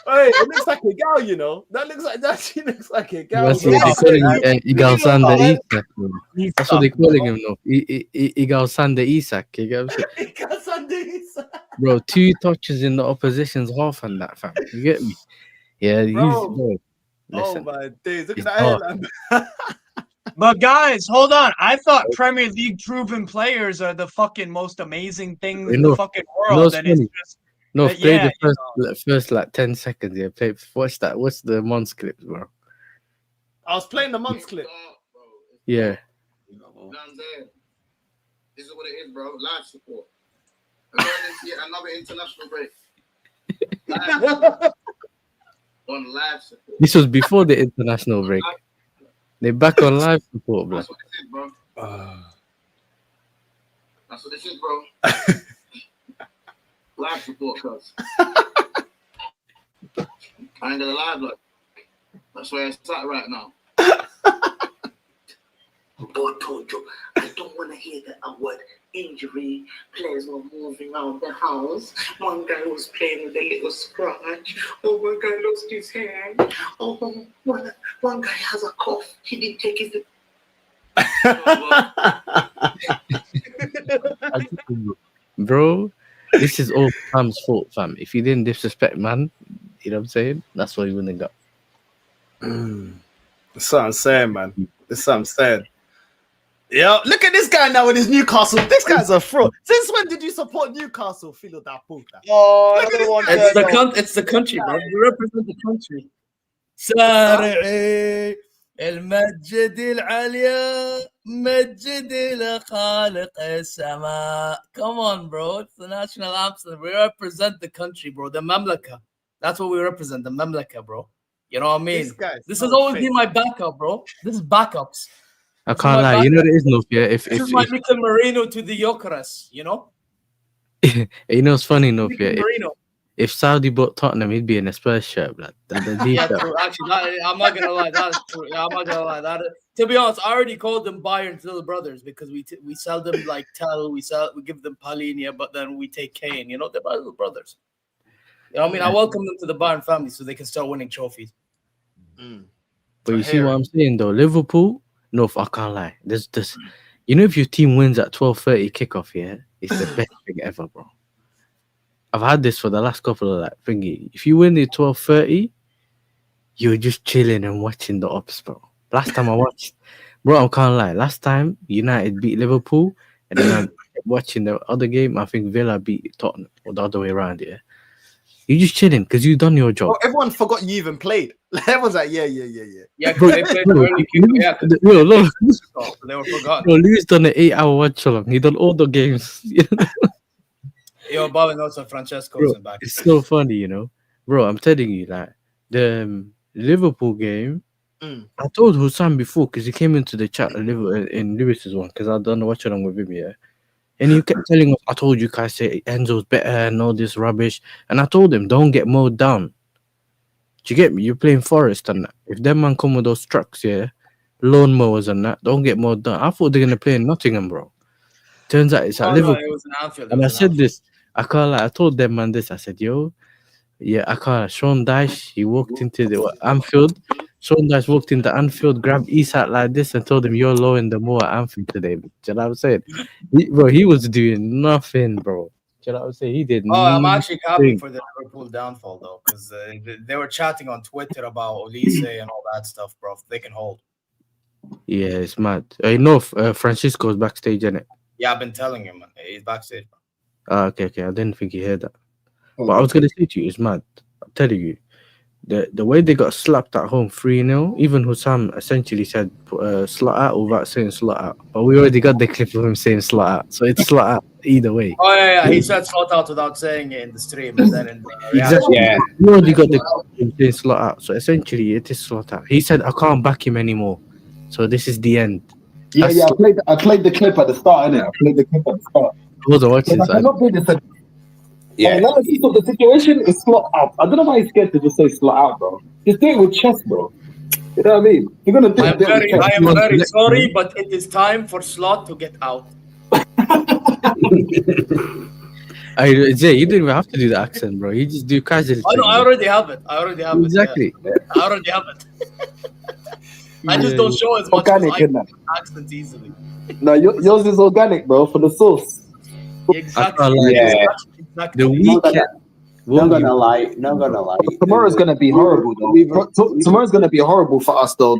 S5: Hey, it looks like a gal, you know. That she looks like a gal.
S11: That's what they calling him. Igalsanda Isak. Bro. That's what they calling him now. Igalsanda Isak. You get what I'm saying? Bro, 2 touches in the opposition's half and that, fam. You get me? Yeah, he's
S5: Bro.
S11: bro.
S5: Oh
S11: Listen,
S5: my days! Look at
S11: he's
S5: that
S11: hard.
S5: hairline.
S8: But guys, hold on. I thought Premier League proven players are the fucking most amazing things in the
S11: know,
S8: fucking
S11: you know
S8: world,
S11: what's
S8: and it's
S11: funny?
S8: just
S11: No, play
S8: yeah,
S11: the first like 10 seconds. Yeah, play. Watch that. What's the Mons clips, bro?
S5: I was playing the months clip.
S11: Yeah.
S7: You know what I'm saying? This is what it is, bro. Live support. I'm going into yet another international break. Live support. On live support.
S11: This was before the international break. They're back on live support, bro.
S7: That's what this is, bro. That's what this is, bro. Live support, cuz. I ain't gonna lie, look. That's where it's at right now. Boy told you, I don't want to hear the word injury. Players were moving out the house. One guy was playing with a little scratch. Oh, one guy lost his hand. Oh, one guy has a cough. He didn't take his...
S11: Bro, this is all Pam's fault, fam. If you didn't disrespect, man, you know what I'm saying? That's why you wouldn't got.
S5: That's what I'm saying, man. That's what I'm saying. Yo, look at this guy now with his Newcastle. This guy's a fraud. Since when did you support Newcastle, Philo da puta?
S9: Oh,
S5: Look at this guy.
S12: It's the country, bro. We represent the country. سارعي المجد العليا مجد لخالق السماء. Come on, bro. It's the national anthem. We represent the country, bro. The Mamlaka. That's what we represent, the Mamlaka, bro. You know what I mean? This has always been my backup, bro. This is backups.
S11: I can't lie. You know there is no fear. If
S12: my Mikel Marino to the Jokeres, you know?
S11: You know it's funny enough, yeah.
S12: Marino.
S11: If Saudi bought Tottenham, he'd be in a Spurs shirt, blood.
S12: Yeah, true. Actually, I'm not gonna lie. That's true. Yeah, I'm not gonna lie. To be honest, I already called them Bayern's little brothers because we sell them like Tel, we give them Palinia, but then we take Kane. You know, they're my little brothers. You know what I mean? I welcome them to the Bayern family so they can start winning trophies.
S11: But you see what I'm saying though? Liverpool, no, I can't lie. There's this, you know, if your team wins at 12:30 kickoff, yeah, it's the best thing ever, bro. I've had this for the last couple of like thingy. If you win at 12:30, you're just chilling and watching the ops, bro. Last time I watched, bro, I can't lie. Last time United beat Liverpool, and then I'm watching the other game. I think Villa beat Tottenham, or the other way around. Yeah, you're just chilling because you've done your job.
S5: Oh, everyone forgot you even played. Everyone's like, yeah.
S12: Yeah, because they played early. Yeah,
S11: they were forgotten. No, Louis done an 8-hour watch along. He done all the games.
S12: Yo, Bobby knows when Francesco's
S11: Bro,
S12: in back.
S11: it's so funny, you know, bro. I'm telling you, like the Liverpool game. I told Hussam before because he came into the chat in Lewis's one because I done watch along with him, yeah. And he kept telling us, I told you guys say Enzo's better and all this rubbish. And I told him, don't get mowed down. Do you get me? You're playing Forest and that. If them man come with those trucks, yeah, lawn mowers and that, don't get mowed down. I thought they're gonna play in Nottingham, bro. Turns out it's at Liverpool.
S12: It was an Anfield.
S11: And I said this. I can't lie. I told them man this. I said, yo, yeah, I can't. Sean Dyche, he walked into the Anfield. Sean Dyche walked into Anfield, grabbed Isak like this, and told him, you're low in the moor at Anfield today. Do you know what I'm saying? He was doing nothing, bro. Do you know what I'm saying? He did nothing.
S12: I'm actually happy for the Liverpool downfall, though, because they were chatting on Twitter about Olise and all that stuff, bro. They can hold.
S11: Yeah, it's mad. I know Francisco's backstage, innit?
S12: Yeah, I've been telling him, man. He's backstage, bro.
S11: Okay. I didn't think you heard that. But I was going to say to you, it's mad. I'm telling you. The way they got slapped at home 3-0, even Hussam essentially said slot out without saying slot out. But we already got the clip of him saying slot out. So it's slot out either way.
S12: Oh, yeah. He said slot out without saying it in the stream. And then in the
S11: exactly. Yeah. We already got the clip of him saying slot out. So essentially, it is slot out. He said, I can't back him anymore. So this is the end.
S13: Yeah. I played the clip at the start, innit? I played the clip at the start.
S11: I wasn't watching.
S13: I cannot play this. Yeah. The situation is slot out. I don't know why he's scared to just say slot out, bro. Just do it with chest, bro. You know what I mean? You're gonna do it.
S12: I am very sorry, but it is time for slot to get out.
S11: Jay, you don't even have to do the accent, bro. You just do casual.
S12: I know. I already have it.
S11: Exactly.
S12: Yeah. I already have it. I just don't show as much because
S13: Organic,
S12: I
S13: innit?
S12: accents easily.
S13: No, yours is organic, bro, for the sauce.
S12: Exactly.
S11: I can't lie.
S14: Yeah.
S12: Exactly.
S11: The weekend.
S14: Not gonna lie. Not gonna lie.
S13: Tomorrow's gonna be horrible, though. Tomorrow's gonna be horrible for us, though.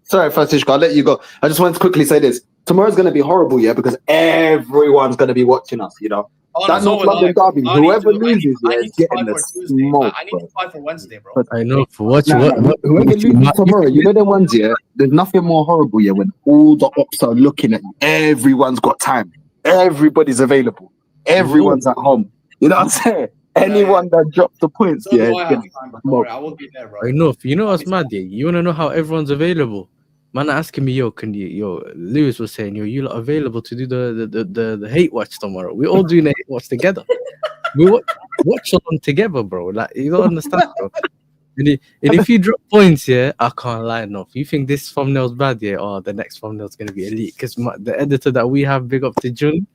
S13: Sorry, Francisco, I'll let you go. I just wanted to quickly say this. Tomorrow's gonna be horrible, yeah, because everyone's gonna be watching us. You know,
S12: Oh,
S13: that
S12: no,
S13: North
S12: so
S13: London derby. Whoever
S12: I
S13: loses, yeah,
S12: need
S13: is
S12: to
S13: getting
S12: fight
S13: the
S12: for Tuesday.
S13: smoke,
S12: I need
S13: bro.
S12: to fight for Wednesday, bro.
S11: But I know for what
S13: Whoever loses tomorrow, you know the ones, yeah. There's nothing more horrible, yeah, when all the ops are looking at you. Everyone's got time. Everybody's available. Everyone's at home. You know what I'm saying? Anyone that drops the points,
S12: So
S13: yeah,
S12: do I
S13: is
S12: have
S13: getting
S12: time, bro. Don't
S13: smoked.
S12: worry, I will be there, bro.
S11: I know. You know what's mad? Yeah, you wanna know how everyone's available? Man asking me, Lewis was saying, you lot available to do the hate watch tomorrow? We all doing the hate watch together. We watch along together, bro. Like you don't understand, bro. And if you drop points, yeah, I can't lie enough. You think this thumbnail's bad, yeah? Oh, the next thumbnail's gonna be elite. Because the editor that we have, big up to Jun,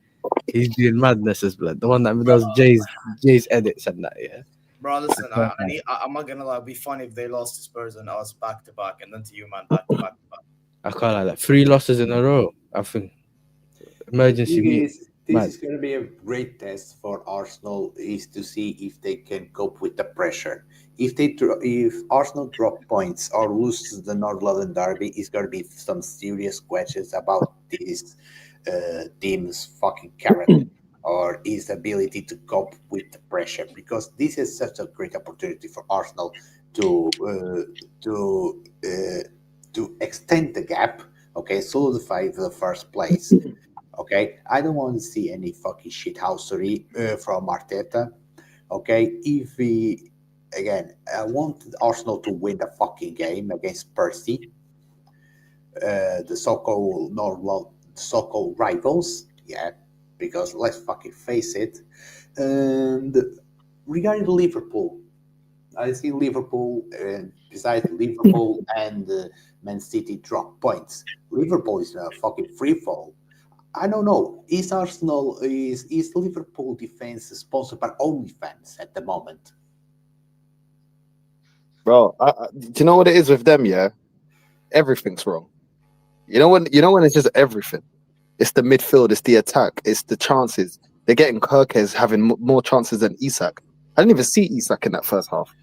S11: he's doing madnesses, blood. The one that does Jay's edits and that, yeah.
S12: Bro, listen, I'm not gonna lie. It'd be funny if they lost to Spurs and us back to back, and then to you, man, back to back to back.
S11: I can't lie. Like 3 losses in a row. I think emergency meet.
S14: This is going to be a great test for Arsenal, is to see if they can cope with the pressure. If Arsenal drop points or loses the North London derby, it's going to be some serious questions about this team's fucking character or his ability to cope with the pressure, because this is such a great opportunity for Arsenal to extend the gap, okay, solidify the first place. Okay, I don't want to see any fucking shithousery from Arteta. Okay, I want Arsenal to win the fucking game against Percy, the so-called rivals. Yeah, because let's fucking face it. And regarding Liverpool, I see Liverpool, besides Liverpool and Man City drop points. Liverpool is a fucking free fall. I don't know. Is Liverpool defense sponsored by OnlyFans at the moment?
S13: Bro, do you know what it is with them? Yeah, everything's wrong. You know when it's just everything. It's the midfield, it's the attack, it's the chances. They're getting Kirkes having more chances than Isak. I didn't even see Isak in that first half.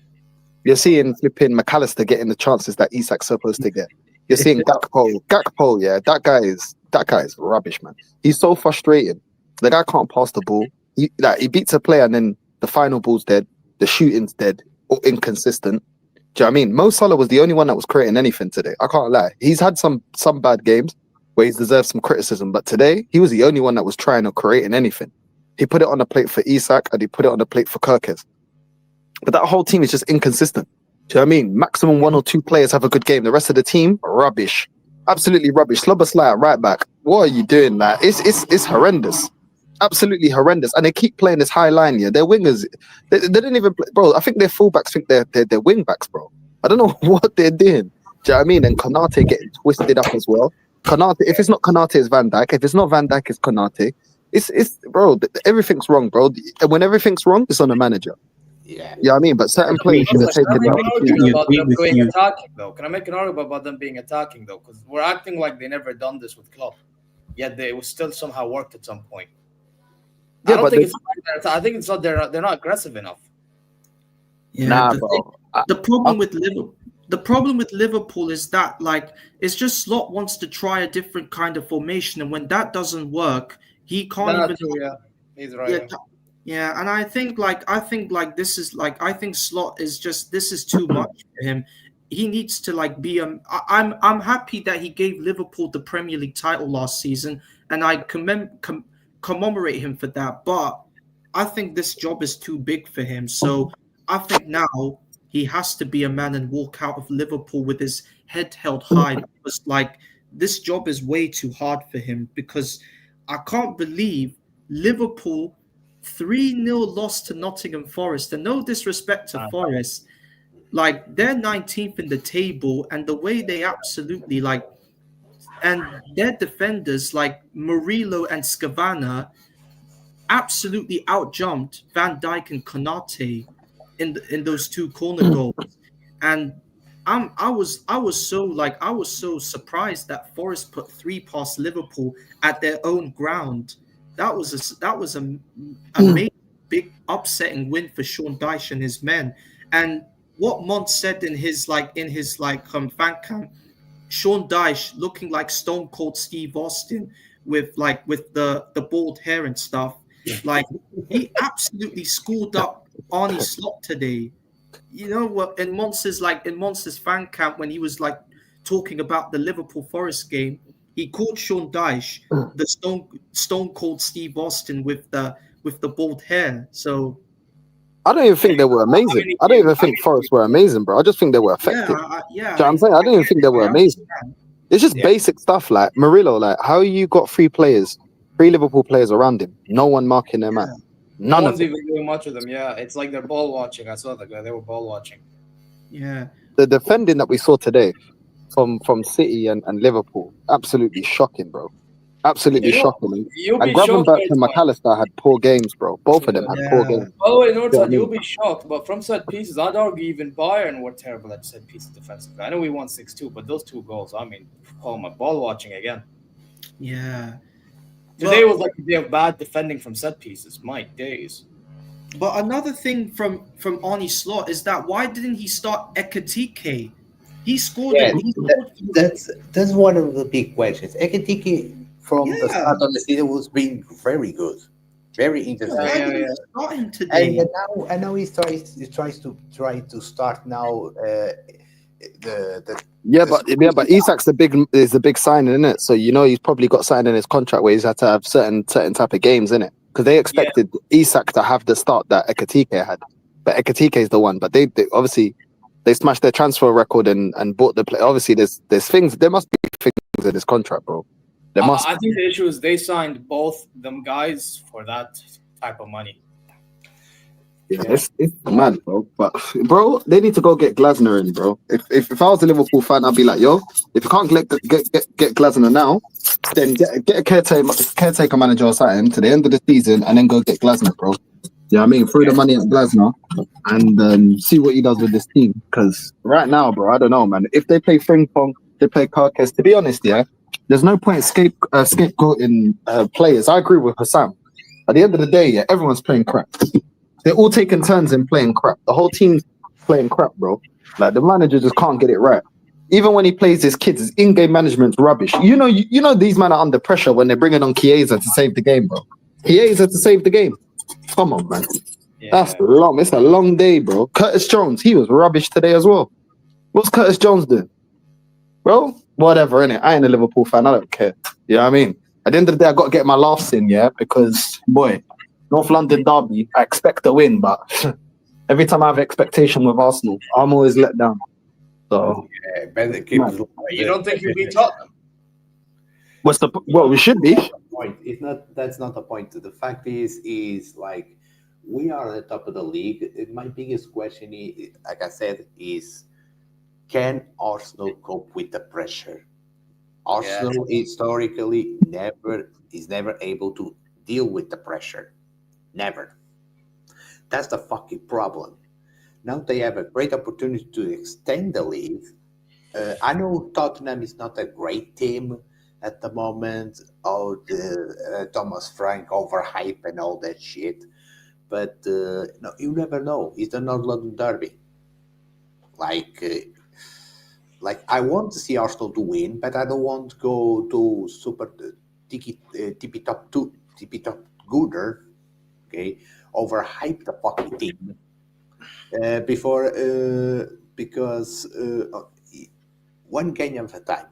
S13: You're seeing flipping McAllister getting the chances that Isak's supposed to get. You're seeing Gakpo, yeah, that guy is rubbish, man. He's so frustrating. The guy can't pass the ball. He beats a player and then the final ball's dead, the shooting's dead, or inconsistent. Do you know what I mean? Mo Salah was the only one that was creating anything today. I can't lie. He's had some bad games where he's deserved some criticism, but today he was the only one that was trying or creating anything. He put it on the plate for Isak and he put it on the plate for Kirkes. But that whole team is just inconsistent. Do you know what I mean? Maximum 1 or 2 players have a good game. The rest of the team, rubbish. Absolutely rubbish. Slobosly at right back. What are you doing, man? It's horrendous. Absolutely horrendous. And they keep playing this high line here. Their wingers, they didn't even play. Bro, I think their fullbacks think they're wing backs, bro. I don't know what they're doing. Do you know what I mean? And Konate getting twisted up as well. Konate, if it's not Konate, it's Van Dijk. If it's not Van Dijk, it's Konate. It's bro, everything's wrong, bro. And when everything's wrong, it's on the manager.
S14: Yeah.
S13: Yeah, I mean, but certain players should have taken the opportunity.
S12: Can I make an argument about them being attacking though? Because we're acting like they never done this with Klopp, yet they was still somehow worked at some point.
S13: Yeah,
S12: I think it's not they're not aggressive enough.
S10: Yeah, the problem with Liverpool is that it's just Slot wants to try a different kind of formation, and when that doesn't work, he can't
S12: He's right.
S10: Yeah, and I think this is I think Slot is just, this is too much for him. He needs to be I'm happy that he gave Liverpool the Premier League title last season, and I commemorate him for that. But I think this job is too big for him. So I think now he has to be a man and walk out of Liverpool with his head held high, because this job is way too hard for him, because I can't believe Liverpool 3-0 loss to Nottingham Forest. And no disrespect to Forest, they're 19th in the table, and the way they absolutely and their defenders like Murillo and Scavana, absolutely outjumped Van Dijk and Konate in those two corner goals, and I was so surprised that Forest put 3 past Liverpool at their own ground. That was a amazing, big, upsetting win for Sean Dyche and his men. And what Mont said in his fan camp, Sean Dyche looking like Stone Cold Steve Austin with the bald hair and stuff. Like he absolutely schooled up Arnie Slot today. You know what? In Monster's fan camp, when he was like talking about the Liverpool Forest game, he called Sean Dyche the Stone Cold Steve Austin with the bald hair. So
S13: I don't even think they were amazing. I don't even think Forest were amazing, bro. I just think they were effective. Do you know what I'm saying? I don't even think they were amazing. It's just basic stuff like Murillo. Like, how you got 3 Liverpool players around him, no one marking their man. None
S15: No
S13: of
S15: one's
S13: them.
S15: even doing much with them. Yeah, it's like they're ball watching. I saw that guy. They were ball watching.
S10: Yeah.
S13: The defending that we saw today from City and Liverpool, absolutely shocking, bro. Absolutely shocking.
S15: You'll
S13: And
S15: be shocked.
S13: Gravenberch and McAllister had poor games, bro. Both of them had poor games.
S15: By the way,
S13: You know what I
S15: Northside, you'll
S13: mean?
S15: be shocked, but from set pieces, I'd argue even Bayern were terrible at set pieces defensively. I know we won 6-2, but those 2 goals, I mean, oh my, ball watching again.
S10: Yeah.
S15: Today was like a day of bad defending from set pieces. My days.
S10: But another thing from Arnie Slot is that why didn't he start Ekatike? He scored.
S14: Yeah, that's one of the big questions. Ekatike from the start of the season was being very good, very interesting.
S10: Why didn't he start him today?
S14: And now he tries to start now.
S13: But Isak's the big signing, isn't it? So you know he's probably got signed in his contract where he's had to have certain type of games in it, because they expected Isak to have the start that Ekatike had, but Ekatike is the one. But they obviously they smashed their transfer record and bought the play. Obviously, there must be things in his contract, bro.
S15: I think the issue is they signed both them guys for that type of money.
S13: Yeah, it's mad, bro. But bro, they need to go get Glasner in, bro. If I was a Liverpool fan, I'd be like, yo, if you can't get Glasner now, then get a caretaker manager or something to the end of the season, and then go get Glasner, bro. Yeah, I mean, throw the money at Glasner and see what he does with this team. Because right now, bro, I don't know, man. If they play Frimpong, they play Carcass. To be honest, yeah, there's no point scapegoating players. I agree with Hassan. At the end of the day, yeah, everyone's playing crap. They're all taking turns in playing crap. The whole team's playing crap, bro. Like, the manager just can't get it right. Even when he plays his kids, his in-game management's rubbish. You know these men are under pressure when they're bringing on Chiesa to save the game, bro. Chiesa to save the game. Come on, man. Yeah. That's long. It's a long day, bro. Curtis Jones, he was rubbish today as well. What's Curtis Jones doing? Bro, whatever, innit? I ain't a Liverpool fan. I don't care. You know what I mean? At the end of the day, I got to get my laughs in, yeah? Because, boy, North London derby, I expect a win, but every time I have expectation with Arsenal, I'm always let down. So,
S15: you don't think you'll beat Tottenham?
S13: We should be.
S14: That's not the point. The fact is like we are at the top of the league. My biggest question is, like I said, is can Arsenal cope with the pressure? Arsenal historically is never able to deal with the pressure. Never. That's the fucking problem. Now they have a great opportunity to extend the league. I know Tottenham is not a great team at the moment. The Thomas Frank overhype and all that shit. But no, you never know. It's the North London derby. Like I want to see Arsenal to win, but I don't want to go to super tippy top gooder. Okay, overhype the fucking team because one game at a time.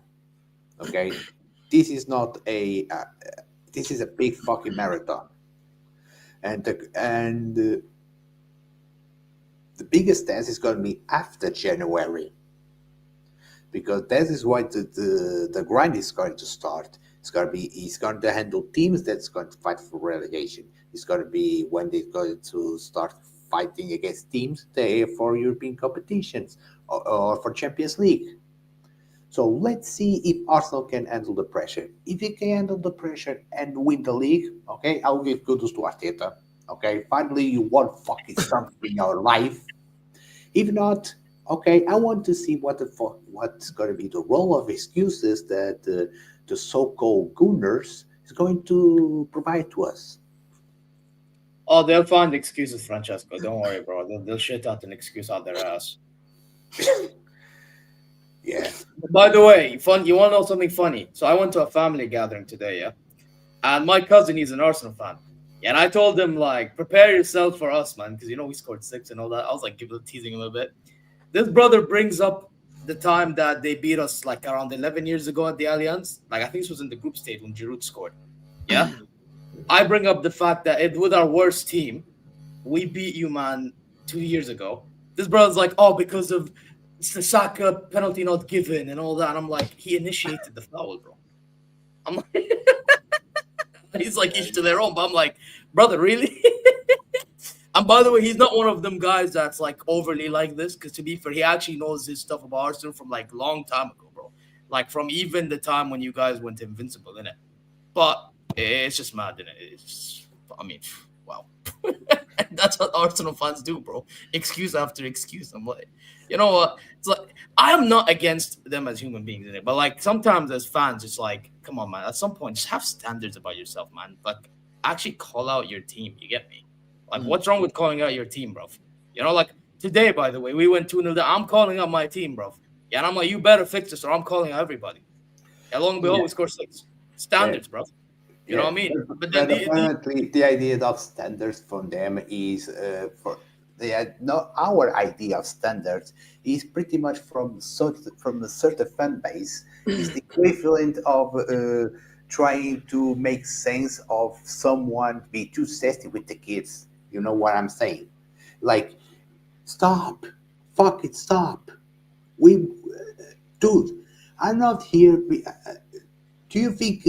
S14: Okay, this is not this is a big fucking marathon, and the biggest test is going to be after January, because that is why the grind is going to start. He's going to handle teams that's going to fight for relegation. It's going to be when they're going to start fighting against teams for European competitions or for Champions League. So let's see if Arsenal can handle the pressure. If he can handle the pressure and win the league, okay, I'll give kudos to Arteta. Okay, finally you won fucking something in your life. If not, okay, I want to see what's going to be the role of excuses that the so-called Gunners is going to provide to us.
S15: Oh, they'll find excuses, Francesco. Don't worry, bro. They'll shit out an excuse out their ass.
S14: Yeah.
S15: By the way, fun. You want to know something funny? So I went to a family gathering today, yeah, and my cousin, he's an Arsenal fan. Yeah, and I told him, like, prepare yourself for us, man, because we scored 6 and all that. I was like teasing him a bit. This brother brings up the time that they beat us like around 11 years ago at the Allianz. Like, I think this was in the group stage when Giroud scored. Yeah. I bring up the fact that with our worst team, we beat you, man, 2 years ago. This brother's like, oh, because of the Saka penalty not given and all that. And I'm like, he initiated the foul, bro. I'm like, he's like, each to their own. But I'm like, brother, really? And by the way, he's not one of them guys that's like overly like this. Because to be fair, he actually knows his stuff about Arsenal from like long time ago, bro. Like from even the time when you guys went invincible, innit? But it's just mad, innit? It's just, I mean, wow. That's what Arsenal fans do, bro. Excuse after excuse. I'm like, you know what? It's like, I'm not against them as human beings, innit? But like sometimes as fans, it's like, come on, man. At some point, just have standards about yourself, man. Like, actually call out your team. You get me? Like, what's wrong with calling out your team, bro? You know, like today, by the way, we went 2-0 down. I'm calling out my team, bro. Yeah, and I'm like, you better fix this or I'm calling out everybody. And long and behold, we score 6. Standards, bro. You know what I mean?
S14: But then apparently the idea of standards from them is our idea of standards is pretty much from the certain fan base is the equivalent of trying to make sense of someone be too sassy with the kids. You know what I'm saying? Like, stop, fuck it, stop. Dude, I'm not here. Do you think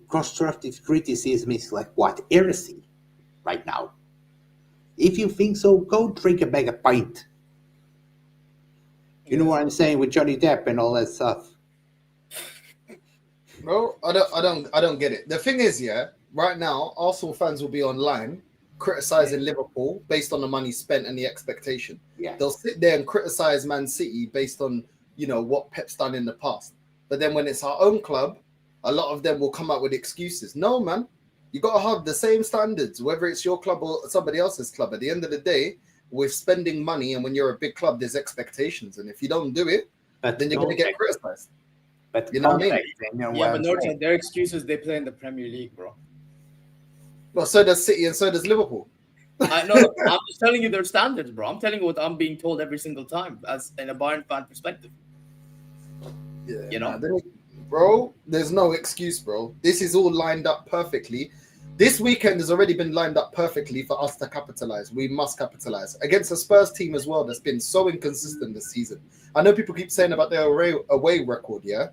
S14: constructive criticism is like what, heresy right now? If you think so, go drink a bag of pint. You know what I'm saying with Johnny Depp and all that stuff.
S5: Bro, I don't get it. The thing is, yeah, right now, Arsenal fans will be online criticizing Liverpool based on the money spent and the expectation.
S14: Yeah.
S5: They'll sit there and criticize Man City based on, what Pep's done in the past. But then when it's our own club, a lot of them will come out with excuses. No, man, you got to have the same standards, whether it's your club or somebody else's club. At the end of the day, we're spending money, and when you're a big club, there's expectations. And if you don't do it, then you're going to get criticized.
S14: But
S5: you know what I mean?
S15: Yeah, but Norton, their excuses, they play in the Premier League, bro.
S5: Well, so does City and so does Liverpool.
S15: I know. I'm just telling you their standards, bro. I'm telling you what I'm being told every single time as in a Bayern fan perspective.
S5: Yeah,
S15: you know?
S5: Bro, there's no excuse, bro. This is all lined up perfectly. This weekend has already been lined up perfectly for us to capitalize. We must capitalize against a Spurs team as well that's been so inconsistent this season. I know people keep saying about their away record, yeah?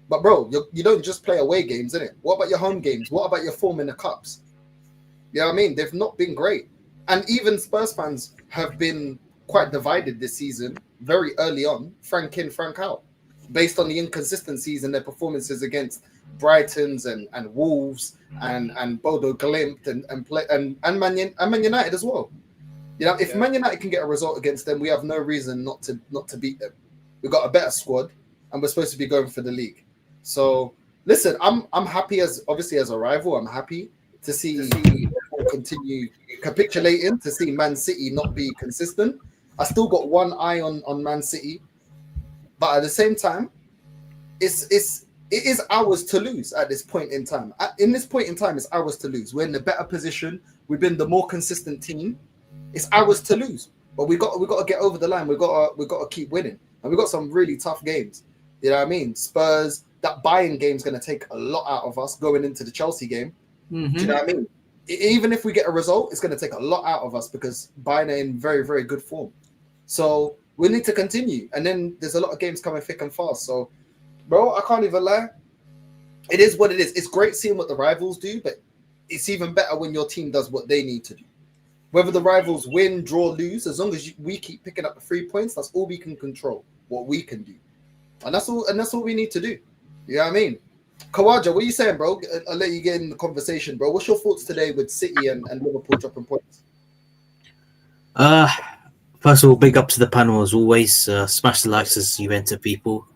S5: But, bro, you don't just play away games, innit? What about your home games? What about your form in the cups? You know what I mean? They've not been great. And even Spurs fans have been quite divided this season, very early on, frank in, frank out, based on the inconsistencies in their performances against Brightons and Wolves and Bodo Glimt and Man United as well. You know, if Man United can get a result against them, we have no reason not to beat them. We've got a better squad, and we're supposed to be going for the league. So listen, I'm happy as a rival. I'm happy to see Liverpool continue capitulating, to see Man City not be consistent. I still got one eye on Man City, but at the same time, it is ours to lose at this point in time. In this point in time, it's ours to lose. We're in a better position. We've been the more consistent team. It's ours to lose, but we got to get over the line. We got to keep winning, and we got some really tough games. You know what I mean? Spurs. That Bayern game is going to take a lot out of us going into the Chelsea game.
S10: Mm-hmm.
S5: Do you know what I mean? Even if we get a result, it's going to take a lot out of us because Bayern are in very, very good form. So we need to continue. And then there's a lot of games coming thick and fast. So, bro, I can't even lie. It is what it is. It's great seeing what the rivals do, but it's even better when your team does what they need to do. Whether the rivals win, draw, lose, as long as we keep picking up the 3 points, that's all we can control, what we can do. and that's all. And that's all we need to do. You know what I mean? Kawaja, what are you saying, bro? I'll let you get in the conversation, bro. What's your thoughts today with City and Liverpool dropping points?
S16: First of all, big up to the panel as always. Smash the likes as you enter, people.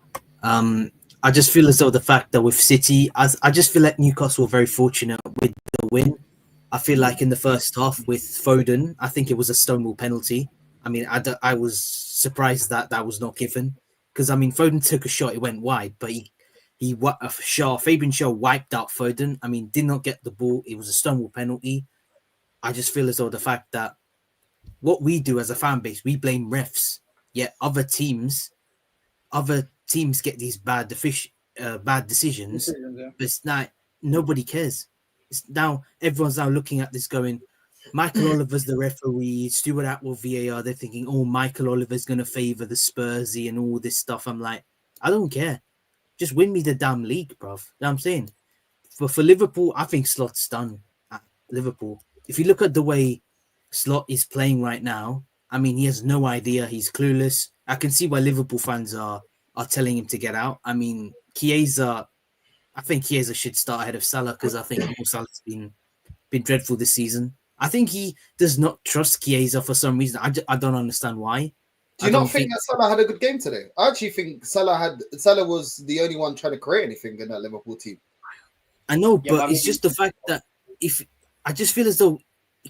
S16: I just feel as though the fact that with City, I just feel like Newcastle were very fortunate with the win. I feel like in the first half with Foden, I think it was a Stonewall penalty. I mean, I was surprised that that was not given because I mean, Foden took a shot, it went wide, but Fabian Shaw wiped out Foden. I mean, did not get the ball. It was a Stonewall penalty. I just feel as though the fact that what we do as a fan base, we blame refs. Yet other teams get these bad decisions,
S15: Yeah.
S16: but it's not, nobody cares. It's now everyone's now looking at this going, Michael Oliver's the referee, Stuart Atwell VAR. They're thinking, oh, Michael Oliver's going to favour the Spursy and all this stuff. I'm like, I don't care. Just win me the damn league, bruv. You know what I'm saying? For Liverpool, I think Slot's done at Liverpool. If you look at the way Slot is playing right now, I mean, he has no idea. He's clueless. I can see why Liverpool fans are telling him to get out. I mean, I think Chiesa should start ahead of Salah because I think Mo Salah's been dreadful this season. I think he does not trust Chiesa for some reason. I don't understand why.
S5: Do you not think that Salah had a good game today? I actually think Salah was the only one trying to create anything in that Liverpool team.
S16: I know, but it's just the fact that I just feel as though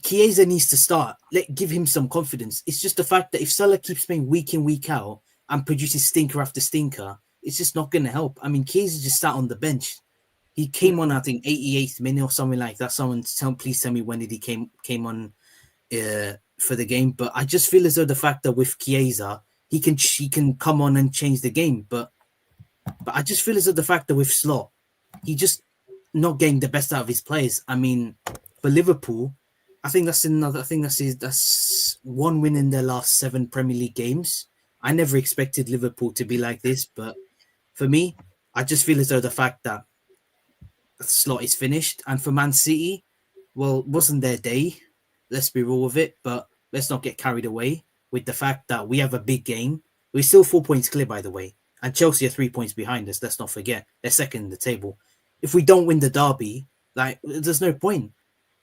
S16: Chiesa needs to start. Give him some confidence. It's just the fact that if Salah keeps playing week in, week out and produces stinker after stinker, it's just not going to help. I mean, Chiesa just sat on the bench. He came on, I think, 88th minute or something like that. Please tell me when did he came on for the game. But I just feel as though the fact that with Chiesa, he can come on and change the game. But I just feel as though the fact that with Slot, he just not getting the best out of his players. I mean, for Liverpool, I think that's one win in their last 7 Premier League games. I never expected Liverpool to be like this, but for me, I just feel as though the fact that Slot is finished, and for Man City, well, wasn't their day. Let's be real with it, but let's not get carried away with the fact that we have a big game. We're still 4 points clear, by the way, and Chelsea are 3 points behind us. Let's not forget they're second in the table. If we don't win the derby, there's no point.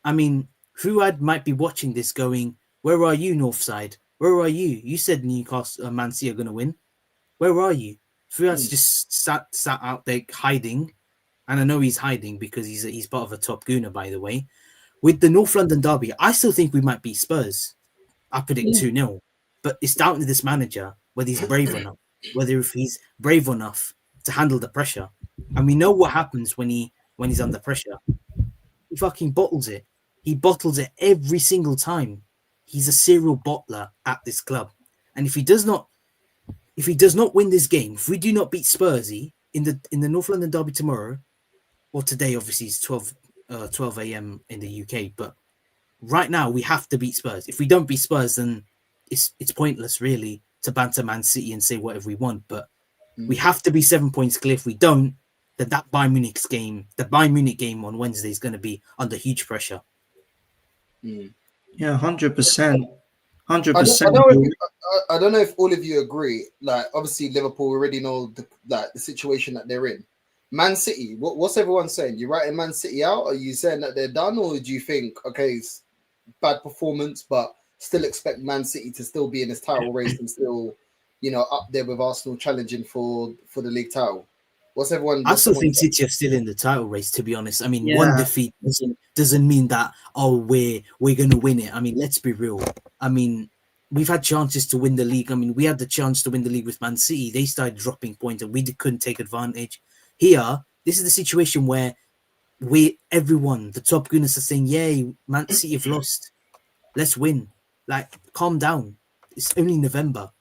S16: I mean, Fuad might be watching this going, where are you, Northside? Where are you? You said Newcastle, Man City are going to win. Where are you? Fuad's just sat out there hiding, and I know he's hiding because he's part of a top gooner, by the way. With the North London derby, I still think we might beat Spurs. I predict 2-0, but it's down to this manager whether he's brave enough, if he's brave enough to handle the pressure. And we know what happens when he's under pressure. He fucking bottles it. He bottles it every single time. He's a serial bottler at this club. And if he does not win this game, if we do not beat Spursy in the North London derby tomorrow, or today, obviously it's 12 a.m. in the UK, but right now we have to beat Spurs. If we don't beat Spurs, then it's pointless really to banter Man City and say whatever we want. But we have to be 7 points clear. If we don't, then that Bayern Munich game on Wednesday is going to be under huge pressure.
S10: Yeah, 100%. 100%.
S5: I don't know if all of you agree. Like, obviously, Liverpool already know the situation that they're in. Man City, what's everyone saying? You writing Man City out? Are you saying that they're done, or do you think, okay, it's bad performance, but still expect Man City to still be in this title race and still, up there with Arsenal challenging for the league title? What's everyone?
S16: I still think City are still in the title race, to be honest. I mean, one defeat doesn't mean that we're gonna win it. I mean, let's be real. I mean, we've had chances to win the league. I mean, we had the chance to win the league with Man City. They started dropping points, and we couldn't take advantage. Here, this is the situation where everyone, the top goodness, are saying, "Yay, Man City have lost. Let's win." Like, calm down. It's only November.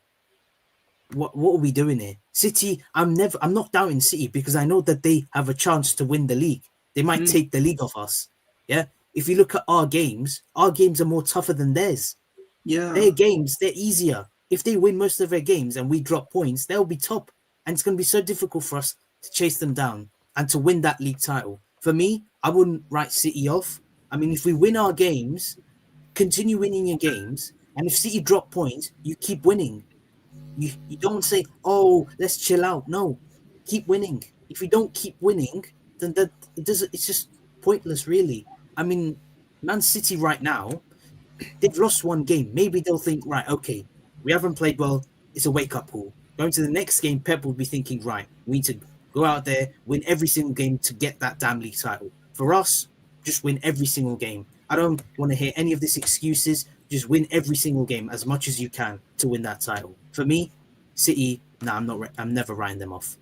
S16: What are we doing here? City, I'm not doubting City because I know that they have a chance to win the league. They might take the league off us. Yeah. If you look at our games are more tougher than theirs.
S10: Yeah.
S16: Their games, they're easier. If they win most of their games and we drop points, they'll be top. And it's going to be so difficult for us to chase them down and to win that league title. For me, I wouldn't write City off. I mean, if we win our games, continue winning your games, and if City drop points, you keep winning. You don't say, oh, let's chill out. No, keep winning. If you don't keep winning, then that it doesn't. It's just pointless, really. I mean, Man City right now, they've lost one game. Maybe they'll think, right, okay, we haven't played well. It's a wake up call. Going to the next game, Pep will be thinking, right, we need to go out there, win every single game to get that damn league title. For us, just win every single game. I don't want to hear any of these excuses. Just win every single game as much as you can to win that title. For me, City, nah, I'm not. I'm never writing them off.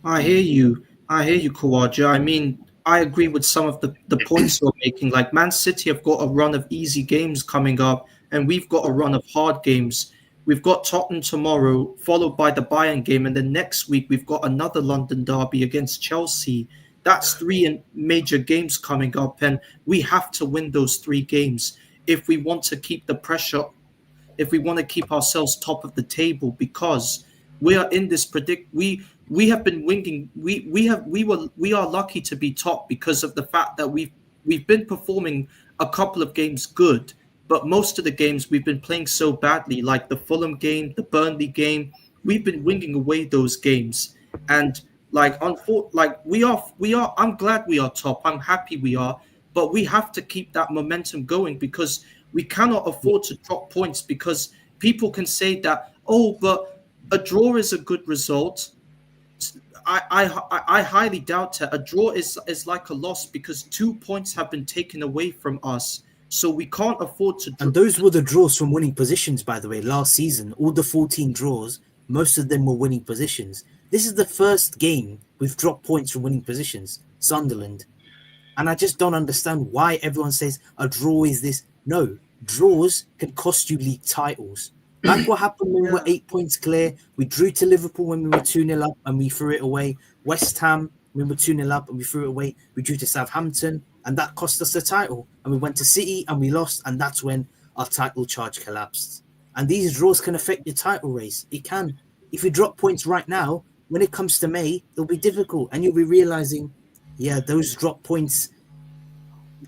S10: I hear you. I hear you, Kawaja. I mean, I agree with some of the points you're making. Like Man City have got a run of easy games coming up, and we've got a run of hard games. We've got Tottenham tomorrow, followed by the Bayern game, and then next week we've got another London derby against Chelsea. That's three major games coming up, and we have to win those three games if we want to keep the pressure, if we want to keep ourselves top of the table, because we are in this we have been winning. We are lucky to be top because of the fact that we've been performing a couple of games good, but most of the games we've been playing so badly, like the Fulham game, the Burnley game, we've been winning away those games. And we are. I'm glad we are top. I'm happy we are, but we have to keep that momentum going because we cannot afford to drop points because people can say that, oh, but a draw is a good result. I highly doubt it. A draw is like a loss because 2 points have been taken away from us. So we can't afford to.
S16: And those were the draws from winning positions, by the way, last season. All the 14 draws, most of them were winning positions. This is the first game we've dropped points from winning positions, Sunderland. And I just don't understand why everyone says a draw is this. No, draws can cost you league titles. Like what happened when we were 8 points clear. We drew to Liverpool when we were 2-0 up and we threw it away. West Ham, when we were 2-0 up and we threw it away. We drew to Southampton and that cost us the title. And we went to City and we lost, and that's when our title charge collapsed. And these draws can affect your title race. It can. If you drop points right now, when it comes to May, it'll be difficult. And you'll be realizing, yeah, those drop points,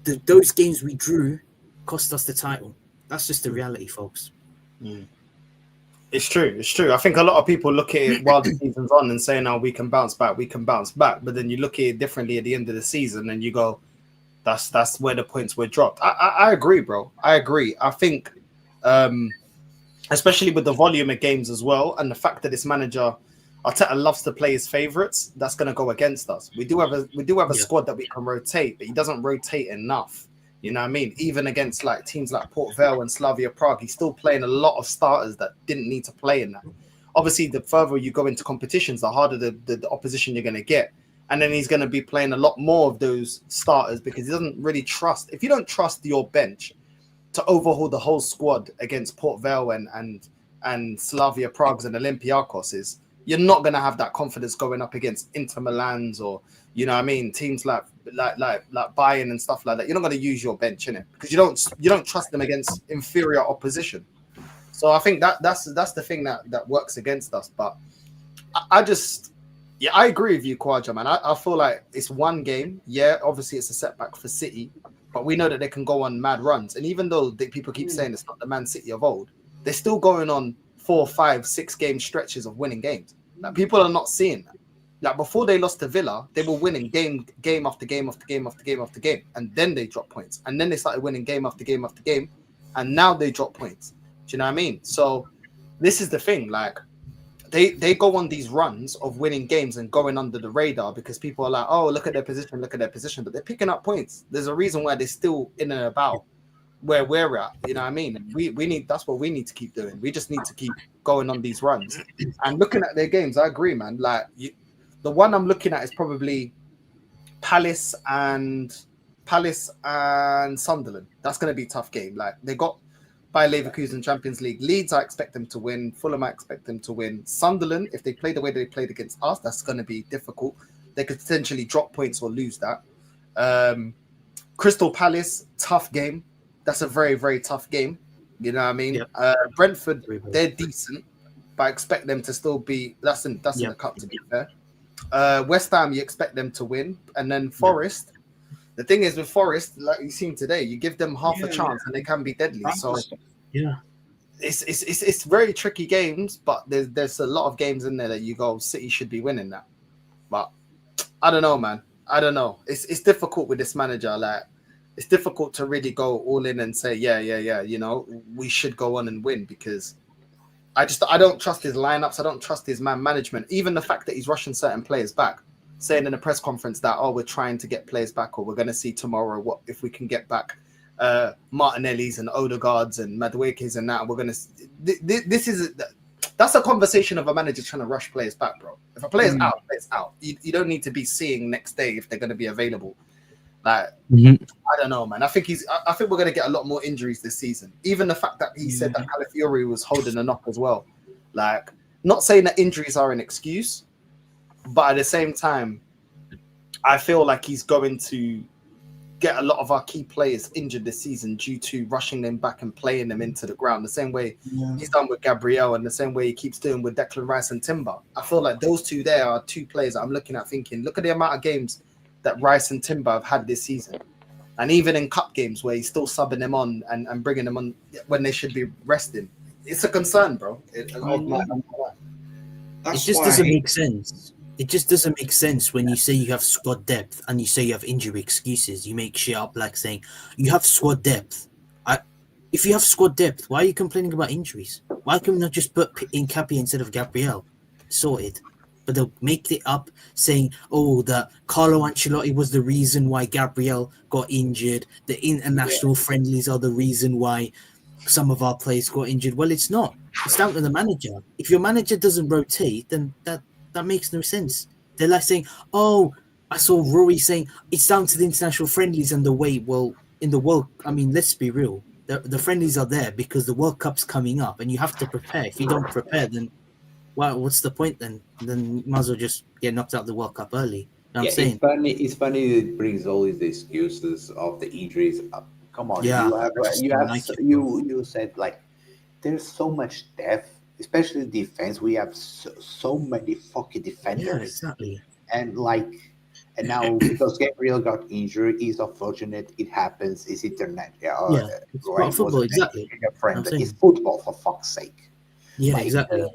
S16: those games we drew cost us the title. That's just the reality, folks.
S5: It's true. It's true. I think a lot of people look at it while the season's on and say, "No, we can bounce back. We can bounce back." But then you look at it differently at the end of the season, and you go, "That's where the points were dropped." I agree, bro. I agree. I think, especially with the volume of games as well, and the fact that this manager Arteta loves to play his favourites, that's going to go against us. We do have a squad that we can rotate, but he doesn't rotate enough. You know what I mean? Even against like teams like Port Vale and Slavia Prague, he's still playing a lot of starters that didn't need to play in that. Obviously, the further you go into competitions, the harder the opposition you're going to get. And then he's going to be playing a lot more of those starters because he doesn't really trust. If you don't trust your bench to overhaul the whole squad against Port Vale and Slavia Prague's and Olympiacos, you're not going to have that confidence going up against Inter Milan's or, you know what I mean, teams like Bayern and stuff like that. You're not going to use your bench in it because you don't trust them against inferior opposition. So I think that's the thing that works against us. But I agree with you, Kwaja, man. I feel like it's one game. Yeah, obviously it's a setback for City, but we know that they can go on mad runs. And even though people keep saying it's not the Man City of old, they're still going on 4, 5, 6 game stretches of winning games. Like people are not seeing that. Like before they lost to Villa, they were winning game after game after game after game after game, and then they dropped points, and then they started winning game after game after game, and now they drop points. Do you know what I mean? So this is the thing. Like they go on these runs of winning games and going under the radar because people are like, oh, look at their position, but they're picking up points. There's a reason why they're still in and about where we're at. You know what I mean? We need, that's what we need to keep doing. We just need to keep going on these runs and looking at their games. I agree, man. Like the one I'm looking at is probably Palace and Sunderland. That's going to be a tough game. Like they got by Leverkusen Champions League. Leeds, I expect them to win. Fulham, I expect them to win. Sunderland, if they play the way they played against us, that's going to be difficult. They could potentially drop points or lose that. Crystal Palace, tough game. That's a very, very tough game. You know what I mean? Yep. Brentford, they're decent, but I expect them to still be. That's in the cup, to be fair. West Ham, you expect them to win, and then Forest. The thing is with Forest, like you've seen today, you give them half a chance and they can be deadly. So it's very tricky games, but there's a lot of games in there that you go, City should be winning that. But I don't know, man. I don't know. It's difficult with this manager. Like, it's difficult to really go all in and say, yeah. You know, we should go on and win, because I don't trust his lineups. I don't trust his man management. Even the fact that he's rushing certain players back, saying in a press conference that, we're trying to get players back, or we're going to see tomorrow what if we can get back Martinelli's and Odegaard's and Madueke's and that. We're going to. That's a conversation of a manager trying to rush players back, bro. If a player's out, player's out. You don't need to be seeing next day if they're going to be available. Like, I don't know, man. I think we're going to get a lot more injuries this season. Even the fact that he said that Calafiori was holding a knock as well. Like, not saying that injuries are an excuse, but at the same time, I feel like he's going to get a lot of our key players injured this season due to rushing them back and playing them into the ground. The same way he's done with Gabriel, and the same way he keeps doing with Declan Rice and Timber. I feel like those two there are two players that I'm looking at thinking, look at the amount of games that Rice and Timber have had this season. And even in cup games where he's still subbing them on and bringing them on when they should be resting. It's a concern, bro. It
S16: just doesn't make sense. It just doesn't make sense when you say you have squad depth and you say you have injury excuses. You make shit up like saying you have squad depth. If you have squad depth, why are you complaining about injuries? Why can we not just put in Cappy instead of Gabriel? Sorted. But they'll make it up saying, that Carlo Ancelotti was the reason why Gabriel got injured. The international friendlies are the reason why some of our players got injured. Well, it's not. It's down to the manager. If your manager doesn't rotate, then that makes no sense. They're like saying, I saw Rory saying it's down to the international friendlies and the way. Well, in the World, I mean, let's be real. The friendlies are there because the World Cup's coming up and you have to prepare. If you don't prepare, then what's the point then? Then you might as well just get knocked out of the World Cup early. You know what I'm saying?
S14: It's funny it brings all these excuses of the injuries up. Come on, you said like there's so much depth, especially defense. We have so many fucking defenders.
S16: Yeah, exactly.
S14: And now because Gabriel got injured, is unfortunate. It happens. It's internet.
S16: It's right? Football, exactly.
S14: It's football, for fuck's sake.
S16: Yeah, exactly.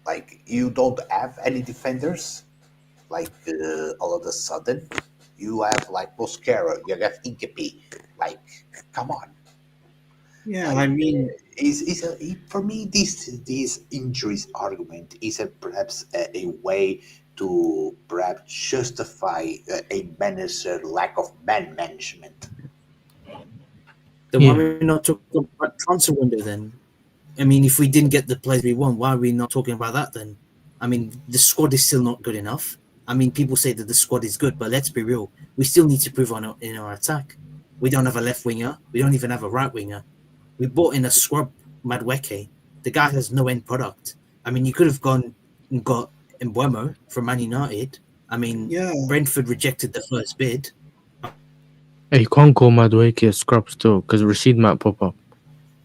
S14: Like you don't have any defenders. Like all of a sudden, you have like Mosquera, you have Inkepi. Like, come on.
S10: Yeah, I mean,
S14: for me, this injuries argument is perhaps a way to perhaps justify a manager lack of man management.
S16: Then why are we not talking about transfer window then? I mean, if we didn't get the players we want, why are we not talking about that then? I mean, the squad is still not good enough. I mean, people say that the squad is good, but let's be real. We still need to prove in our attack. We don't have a left winger. We don't even have a right winger. We bought in a scrub, Madueke. The guy has no end product. I mean, you could have gone and got Mbeumo from Man United. I mean, Brentford rejected the first bid.
S11: Hey, you can't call Madueke a scrub still, because Rashid might pop up.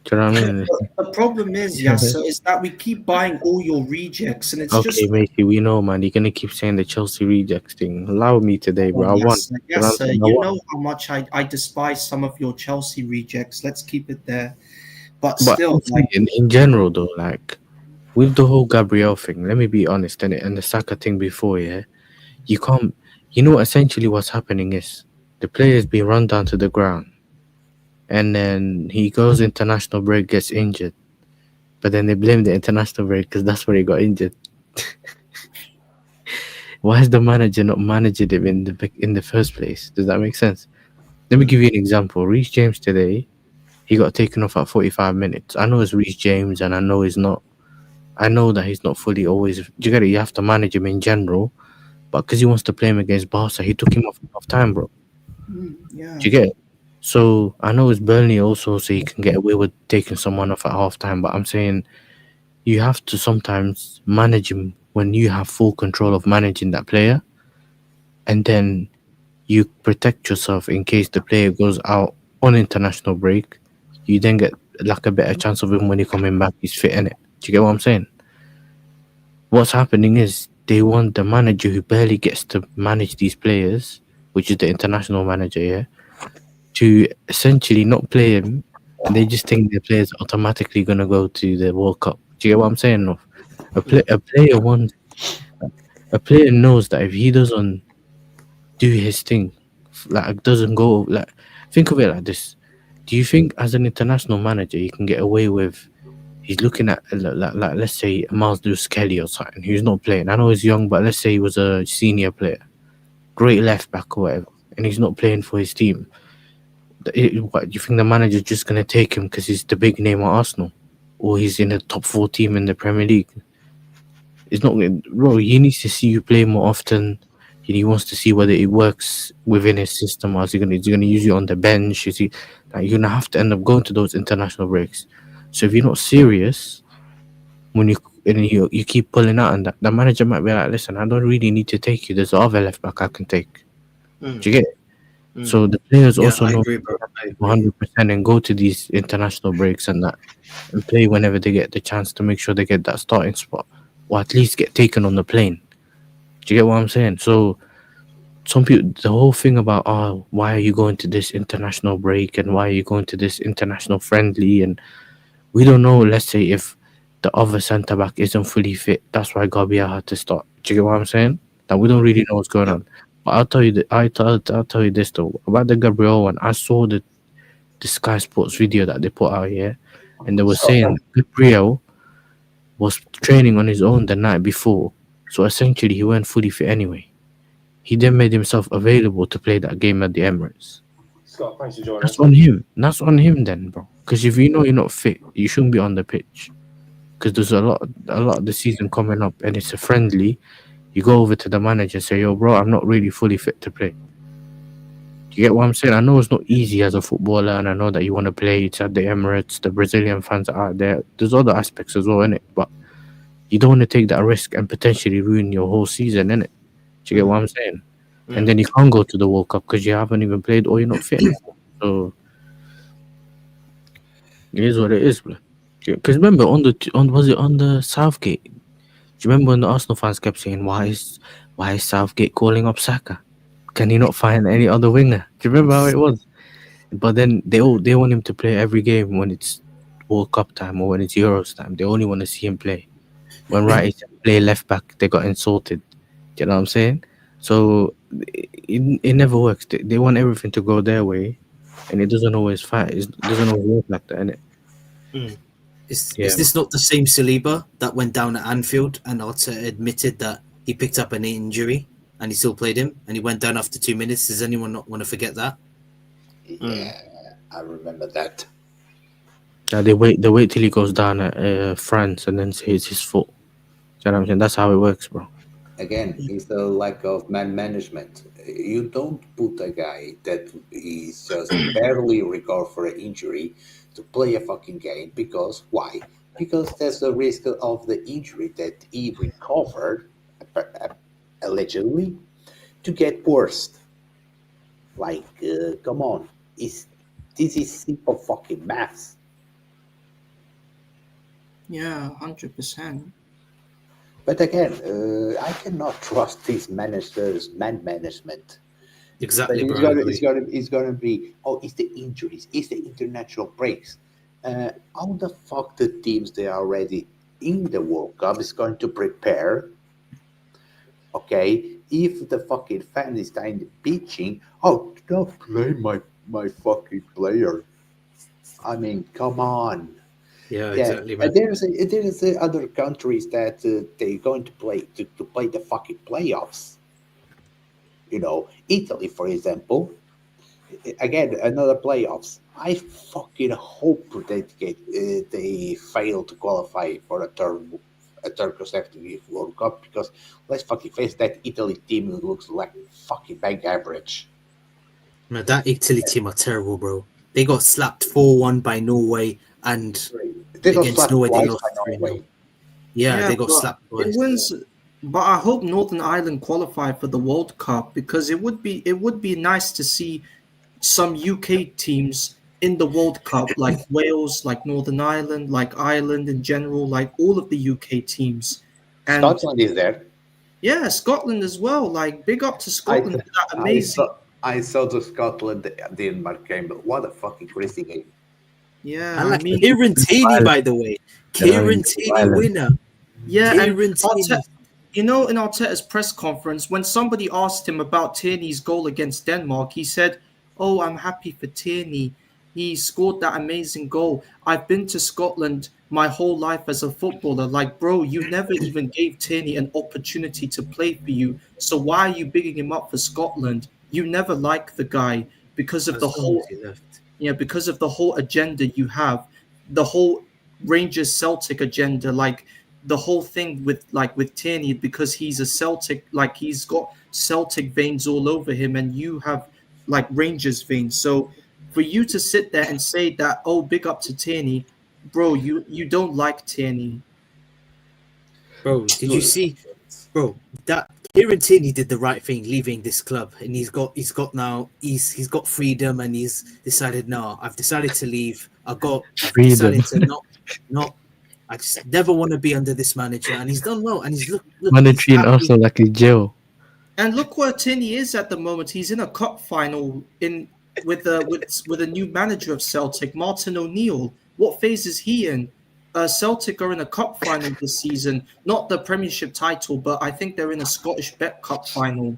S11: Do you know what I mean?
S10: The problem is, is that we keep buying all your rejects, and it's just...
S11: Okay, matey, we know, man. You're going to keep saying the Chelsea rejects thing. Allow me today, bro. I won.
S10: Yes, sir. You know how much I despise some of your Chelsea rejects. Let's keep it there. But still...
S11: in general, though, like, with the whole Gabriel thing, let me be honest, and the Saka thing before, you can't... You know, essentially what's happening is the player's been run down to the ground. And then he goes international break, gets injured, but then they blame the international break because that's where he got injured. Why is the manager not managing him in the first place? Does that make sense? Let me give you an example. Reece James today, he got taken off at 45 minutes. I know it's Reece James, and I know that he's not fully always. You get it. You have to manage him in general, but because he wants to play him against Barca, he took him off time, bro.
S10: Yeah.
S11: Do you get it? So I know it's Burnley also, so you can get away with taking someone off at halftime. But I'm saying you have to sometimes manage him when you have full control of managing that player, and then you protect yourself in case the player goes out on international break. You then get like a better chance of him when he's coming back. He's fit in it. Do you get what I'm saying? What's happening is they want the manager who barely gets to manage these players, which is the international manager, to essentially not play him and they just think their players automatically gonna go to the World Cup. Do you get what I'm saying? No? A player knows that if he doesn't do his thing, like doesn't go like, think of it like this. Do you think as an international manager you can get away with? He's looking at like let's say Miles Lewis Kelly or something who's not playing. I know he's young, but let's say he was a senior player, great left back or whatever, and he's not playing for his team. What do you think the manager's just gonna take him because he's the big name at Arsenal, or he's in the top 4 team in the Premier League? It's not, bro. He needs to see you play more often. He wants to see whether it works within his system, or is he gonna use you on the bench? Is he like, you're gonna have to end up going to those international breaks. So if you're not serious, when you keep pulling out, and that the manager might be like, listen, I don't really need to take you. There's other left back I can take. Do you get it? So the players also know 100% and go to these international breaks and that, and play whenever they get the chance to make sure they get that starting spot, or at least get taken on the plane. Do you get what I'm saying? So some people, the whole thing about, oh, why are you going to this international break and why are you going to this international friendly, and we don't know. Let's say if the other centre back isn't fully fit, that's why Gabriel had to start. Do you get what I'm saying? That we don't really know what's going on. But I'll tell you I'll tell you this though about the Gabriel one. I saw the Sky Sports video that they put out here, and they were saying Gabriel was training on his own the night before, so essentially he weren't fully fit anyway. He then made himself available to play that game at the Emirates.
S17: Scott, thanks for joining
S11: That's
S17: us.
S11: on him. That's on him then, bro. Because if you know you're not fit, you shouldn't be on the pitch. Because there's a lot of the season coming up, and it's a friendly. You go over to the manager and say, yo, bro, I'm not really fully fit to play. Do you get what I'm saying? I know it's not easy as a footballer, and I know that you want to play. It's at the Emirates. The Brazilian fans are out there. There's other aspects as well, innit? But you don't want to take that risk and potentially ruin your whole season, innit? Do you get what I'm saying? And then you can't go to the World Cup because you haven't even played or you're not fit anymore. So it is what it is, bro. Because remember, was it on the Southgate? Do you remember when the Arsenal fans kept saying, why is Southgate calling up Saka? Can he not find any other winger? Do you remember how it was? But then they want him to play every game when it's World Cup time or when it's Euros time. They only want to see him play. When Wright play left back, they got insulted. Do you know what I'm saying? So it never works. They want everything to go their way, and it doesn't always fight. It doesn't always work like that, innit?
S16: Is this not the same Saliba that went down at Anfield and Arteta admitted that he picked up an injury and he still played him and he went down after 2 minutes? Does anyone not want to forget that?
S14: Yeah, I remember that.
S11: Yeah, they wait till he goes down at France and then say it's his fault. You know what I'm saying? That's how it works, bro.
S14: Again, it's the lack of man management. You don't put a guy that is just barely recovered for an injury to play a fucking game because why? Because there's the risk of the injury that he recovered, allegedly, to get worse. Like, come on, this is simple fucking maths.
S10: Yeah, 100%.
S14: But again, I cannot trust these managers' man management.
S16: Exactly,
S14: It's
S16: bro.
S14: gonna be, oh, it's the injuries, it's the international breaks. How the fuck the teams they are already in the World Cup is going to prepare? Okay, if the fucking fan is kind of bitching, oh, do not play my fucking player. I mean, come on.
S16: Yeah, exactly, man.
S14: There's other countries that they're going to play the fucking playoffs. You know, Italy, for example. Again, another playoffs. I fucking hope that they fail to qualify for a third consecutive World Cup, because let's fucking face that Italy team looks like fucking bang average.
S16: Man, that Italy team are terrible, bro. They got slapped 4-1 by Norway, and against Norway they lost 3-0. Yeah, they got
S10: but
S16: slapped twice.
S10: It wins, but I hope Northern Ireland qualify for the World Cup, because it would be nice to see some UK teams in the World Cup, like Wales, like Northern Ireland, like Ireland in general, like all of the UK teams. And
S14: Scotland is there.
S10: Yeah, Scotland as well. Like, big up to Scotland for that amazing.
S14: I saw the Scotland Denmark game, but what a fucking crazy game.
S10: Yeah,
S16: I like
S10: mean,
S16: Kieran Tierney, by the way. Kieran Tierney winner.
S10: Yeah, and
S16: Kieran Tierney.
S10: you know, in Arteta's press conference, when somebody asked him about Tierney's goal against Denmark, he said, "Oh, I'm happy for Tierney. He scored that amazing goal. I've been to Scotland my whole life as a footballer. Like, bro, you never even gave Tierney an opportunity to play for you. So why are you bigging him up for Scotland? You never liked the guy because of
S16: As
S10: the
S16: long as
S10: whole,
S16: he left.
S10: yeah, because of the whole agenda you have, the whole Rangers Celtic agenda, like the whole thing with Tierney, because he's a Celtic, like he's got Celtic veins all over him, and you have like Rangers veins. So for you to sit there and say that, oh, big up to Tierney, bro, you don't like Tierney.
S16: Bro, did you see, bro, that Kieran Tierney did the right thing leaving this club, and he's got now he's got freedom, and he's decided, no, I've decided to leave. I've
S11: Freedom.
S16: decided to not I just never want to be under this manager, and he's done well, and he's look he's
S11: Monitoring
S16: happy.
S11: Arsenal like a jail.
S10: And look where Tierney is at the moment. He's in a cup final in with a new manager of Celtic, Martin O'Neill. What phase is he in? Celtic are in a cup final this season, not the Premiership title, but I think they're in a Scottish Bet Cup final.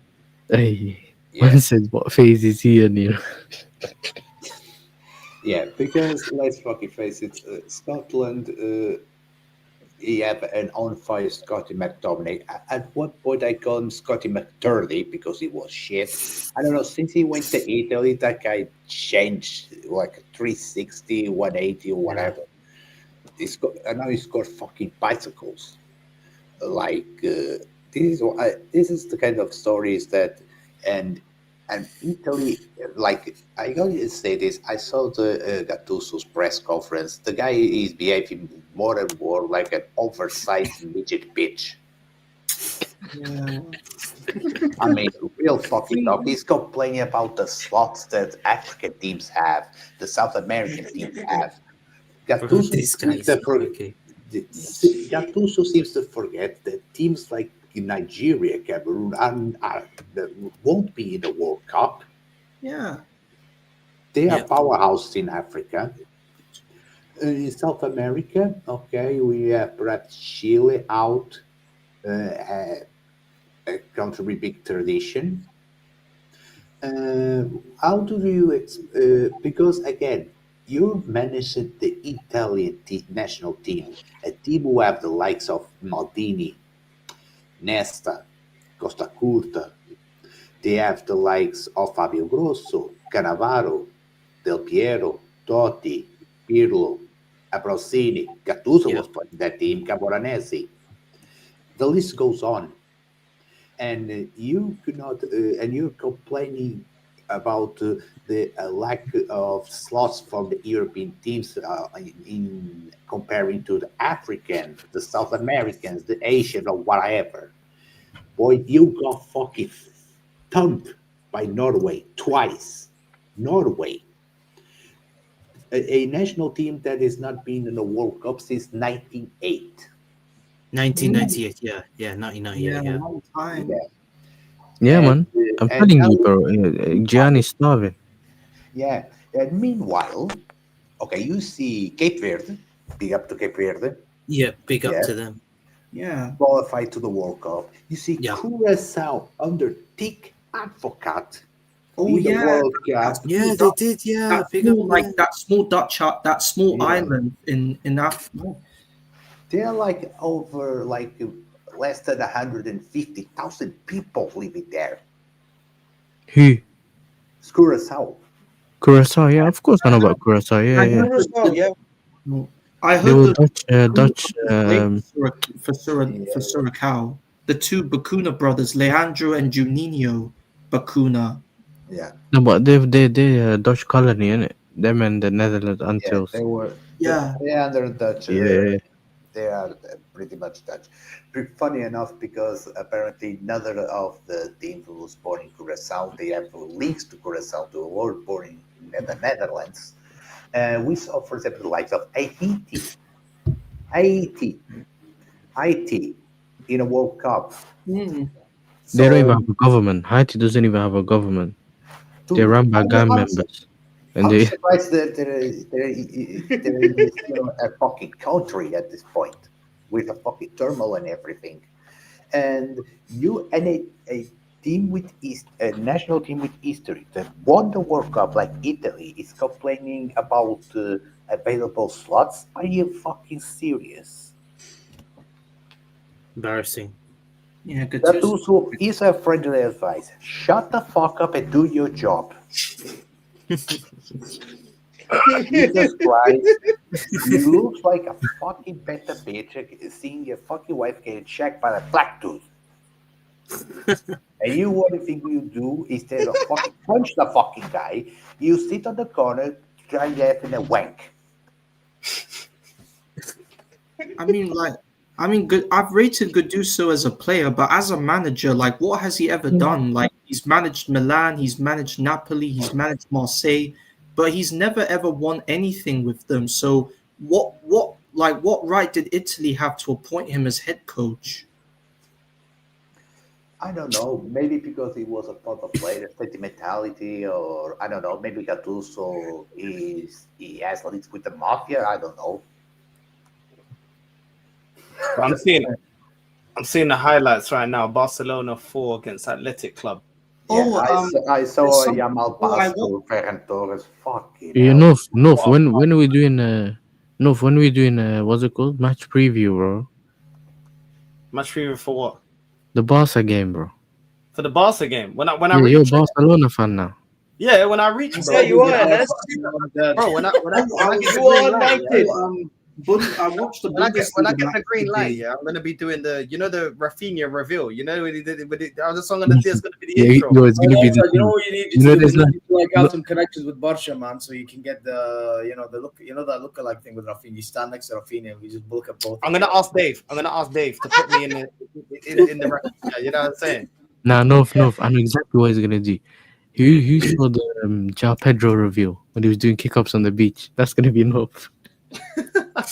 S11: Hey, man said, what phase is he in? You know?
S14: Yeah, because let's fucking face it, Scotland, he have an on-fire Scotty McTominay. At one point, I call him Scotty McTurdy because he was shit. I don't know, since he went to Italy, that guy changed like 360, 180 or whatever. And now he scores fucking bicycles. Like, this is the kind of stories that, and Italy, like, I gotta say this, I saw the Gattuso's press conference. The guy is behaving more and more like an oversized midget bitch.
S10: Yeah.
S14: I mean, real fucking talk. He's complaining about the slots that African teams have, the South American teams have. Gattuso seems to forget that teams like Nigeria, Cameroon, won't be in the World Cup.
S10: Yeah.
S14: They are powerhouses in Africa. In South America, okay, we have perhaps Chile out, a country with big tradition. How do you, because again, you managed the Italian national team, a team who have the likes of Maldini, Nesta, Costa Curta. They have the likes of Fabio Grosso, Cannavaro, Del Piero, Totti, Pirlo, Abrosini. Gattuso was playing that team, Camoranesi. The list goes on. And you could not, and you're complaining about the lack of slots from the European teams in comparing to the African, the South Americans, the Asian, or whatever. Boy, you got fucking thumped by Norway twice. Norway. A national team that has not been in the World Cup since 1998.
S16: 1998, yeah, 1998, yeah.
S10: Long time.
S11: Yeah, man. I'm telling you, bro. Gianni's starving.
S14: Yeah. And meanwhile, okay, you see Cape Verde. Big up to Cape Verde.
S16: Yeah, big up to them.
S10: Yeah.
S14: Qualified to the World Cup. You see Curacao under thick advocate.
S10: Oh
S14: in the
S10: yeah,
S14: World Cup.
S16: Yeah, they did. Yeah, big up them.
S10: that small island in Africa.
S14: They're like over like less than 150,000 people living there.
S11: Who?
S14: Curacao.
S11: Curacao, yeah, of course I know about Curacao. Yeah.
S10: I
S11: They
S10: heard
S11: were
S10: the
S11: Dutch.
S10: for Curacao. The two Bacuna brothers, Leandro and Juninho Bacuna.
S14: Yeah.
S11: No, but they Dutch colony, innit? Them and the Netherlands Antilles.
S14: They were.
S10: Yeah.
S14: They are under Dutch.
S11: Yeah.
S14: They are pretty much Dutch. Pretty funny enough, because apparently another of the teams who was born in Curacao, they have links to Curacao, to a world born in the Netherlands. We saw, for example, the likes of Haiti in a World Cup.
S10: Mm.
S11: They don't even have a government. Haiti doesn't even have a government. They're run by gang members. And
S14: I'm
S11: they
S14: surprised that there is still a fucking country at this point with a fucking turmoil and everything. And you and a team with a national team with history that won the World Cup like Italy is complaining about available slots. Are you fucking serious?
S16: Embarrassing.
S10: Yeah,
S14: Gattuso is a friendly advice. Shut the fuck up and do your job. Jesus Christ. You look like a fucking better bitch seeing your fucking wife getting checked by a black dude. And you, what the thing you do instead of fucking punch the fucking guy, you sit on the corner, try laughing and wank.
S10: I've rated Gattuso as a player, but as a manager, like, what has he ever done? Like, he's managed Milan, he's managed Napoli, he's managed Marseille, but he's never ever won anything with them. So, what right did Italy have to appoint him as head coach?
S14: I don't know. Maybe because he was a part of player sentimentality, or I don't know. Maybe Gattuso he has links with the mafia. I don't know.
S5: But I'm seeing the highlights right now. Barcelona 4 against Athletic Club.
S14: I saw Yamal pass to Ferran Torres. Fucking
S11: you
S14: hell.
S11: North, when are we doing North, when are we doing what's it called? Match preview, bro.
S5: Match preview for what?
S11: The Barca game, bro.
S5: For the Barca game. When I
S11: You're a
S5: reach,
S11: Barcelona fan now.
S5: yeah, when I reach, bro.
S15: Yeah, you are. That's
S5: Bro, when I get the
S15: you are
S5: green light,
S15: united.
S10: I watched the
S5: when I get
S10: Bundesliga
S5: the
S10: match
S5: green light,
S10: today.
S5: yeah, I'm gonna be doing the Rafinha reveal. You know, when he did it, with the song on the there's gonna be the
S11: Yeah,
S5: intro.
S11: it's gonna be the
S15: You know what you need to
S11: you know
S15: do?
S11: there's
S15: You
S11: like
S15: need to like have some connections with Barca, man, so you can get the the look, that lookalike thing with Rafinha. You stand next to Rafinha and we just look at both.
S5: I'm gonna ask Dave to put me in the record. You know what I'm saying?
S11: Nah, North. I know exactly what he's gonna do. Who saw the Joao Pedro reveal when he was doing kickoffs on the beach? That's gonna be North.
S5: I'll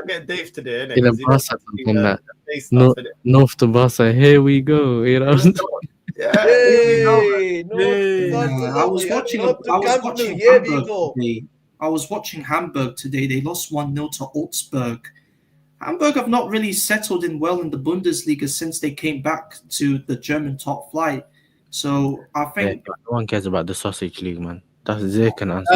S5: get Dave to do it.
S11: In a Barca on that. North to Barca. Here we go. You know.
S15: Hey,
S10: I was watching Hamburg today. I was watching Hamburg today. They lost 1-0 to Augsburg. Hamburg have not really settled in well in the Bundesliga since they came back to the German top flight. So I think
S11: no one cares about the sausage league, man. That's they can answer.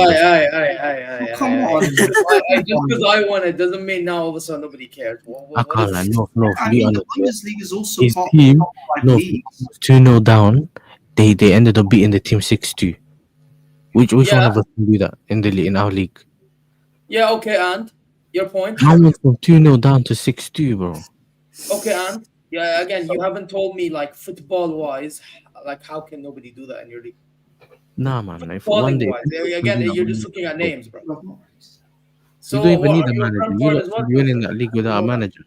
S10: Come on.
S15: Just because I won it doesn't mean now all of a sudden nobody cares.
S11: I can't lie. No.
S10: I
S11: Be
S10: mean, the
S11: honest.
S10: Bundesliga is also
S11: His
S10: part
S11: team,
S10: of the top
S11: no,
S10: league.
S11: 2-0 down. They ended up beating the team 6-2. Which one of us can do that in our league?
S15: Yeah, okay, and your point.
S11: I went from 2-0 down to 6-2, bro.
S15: Okay, and yeah, again, you haven't told me like football wise, like how can nobody do that in your league?
S11: Nah, man. If one day,
S15: again, you're just looking at names, bro.
S11: So you don't even need a manager. You win in that league without a manager.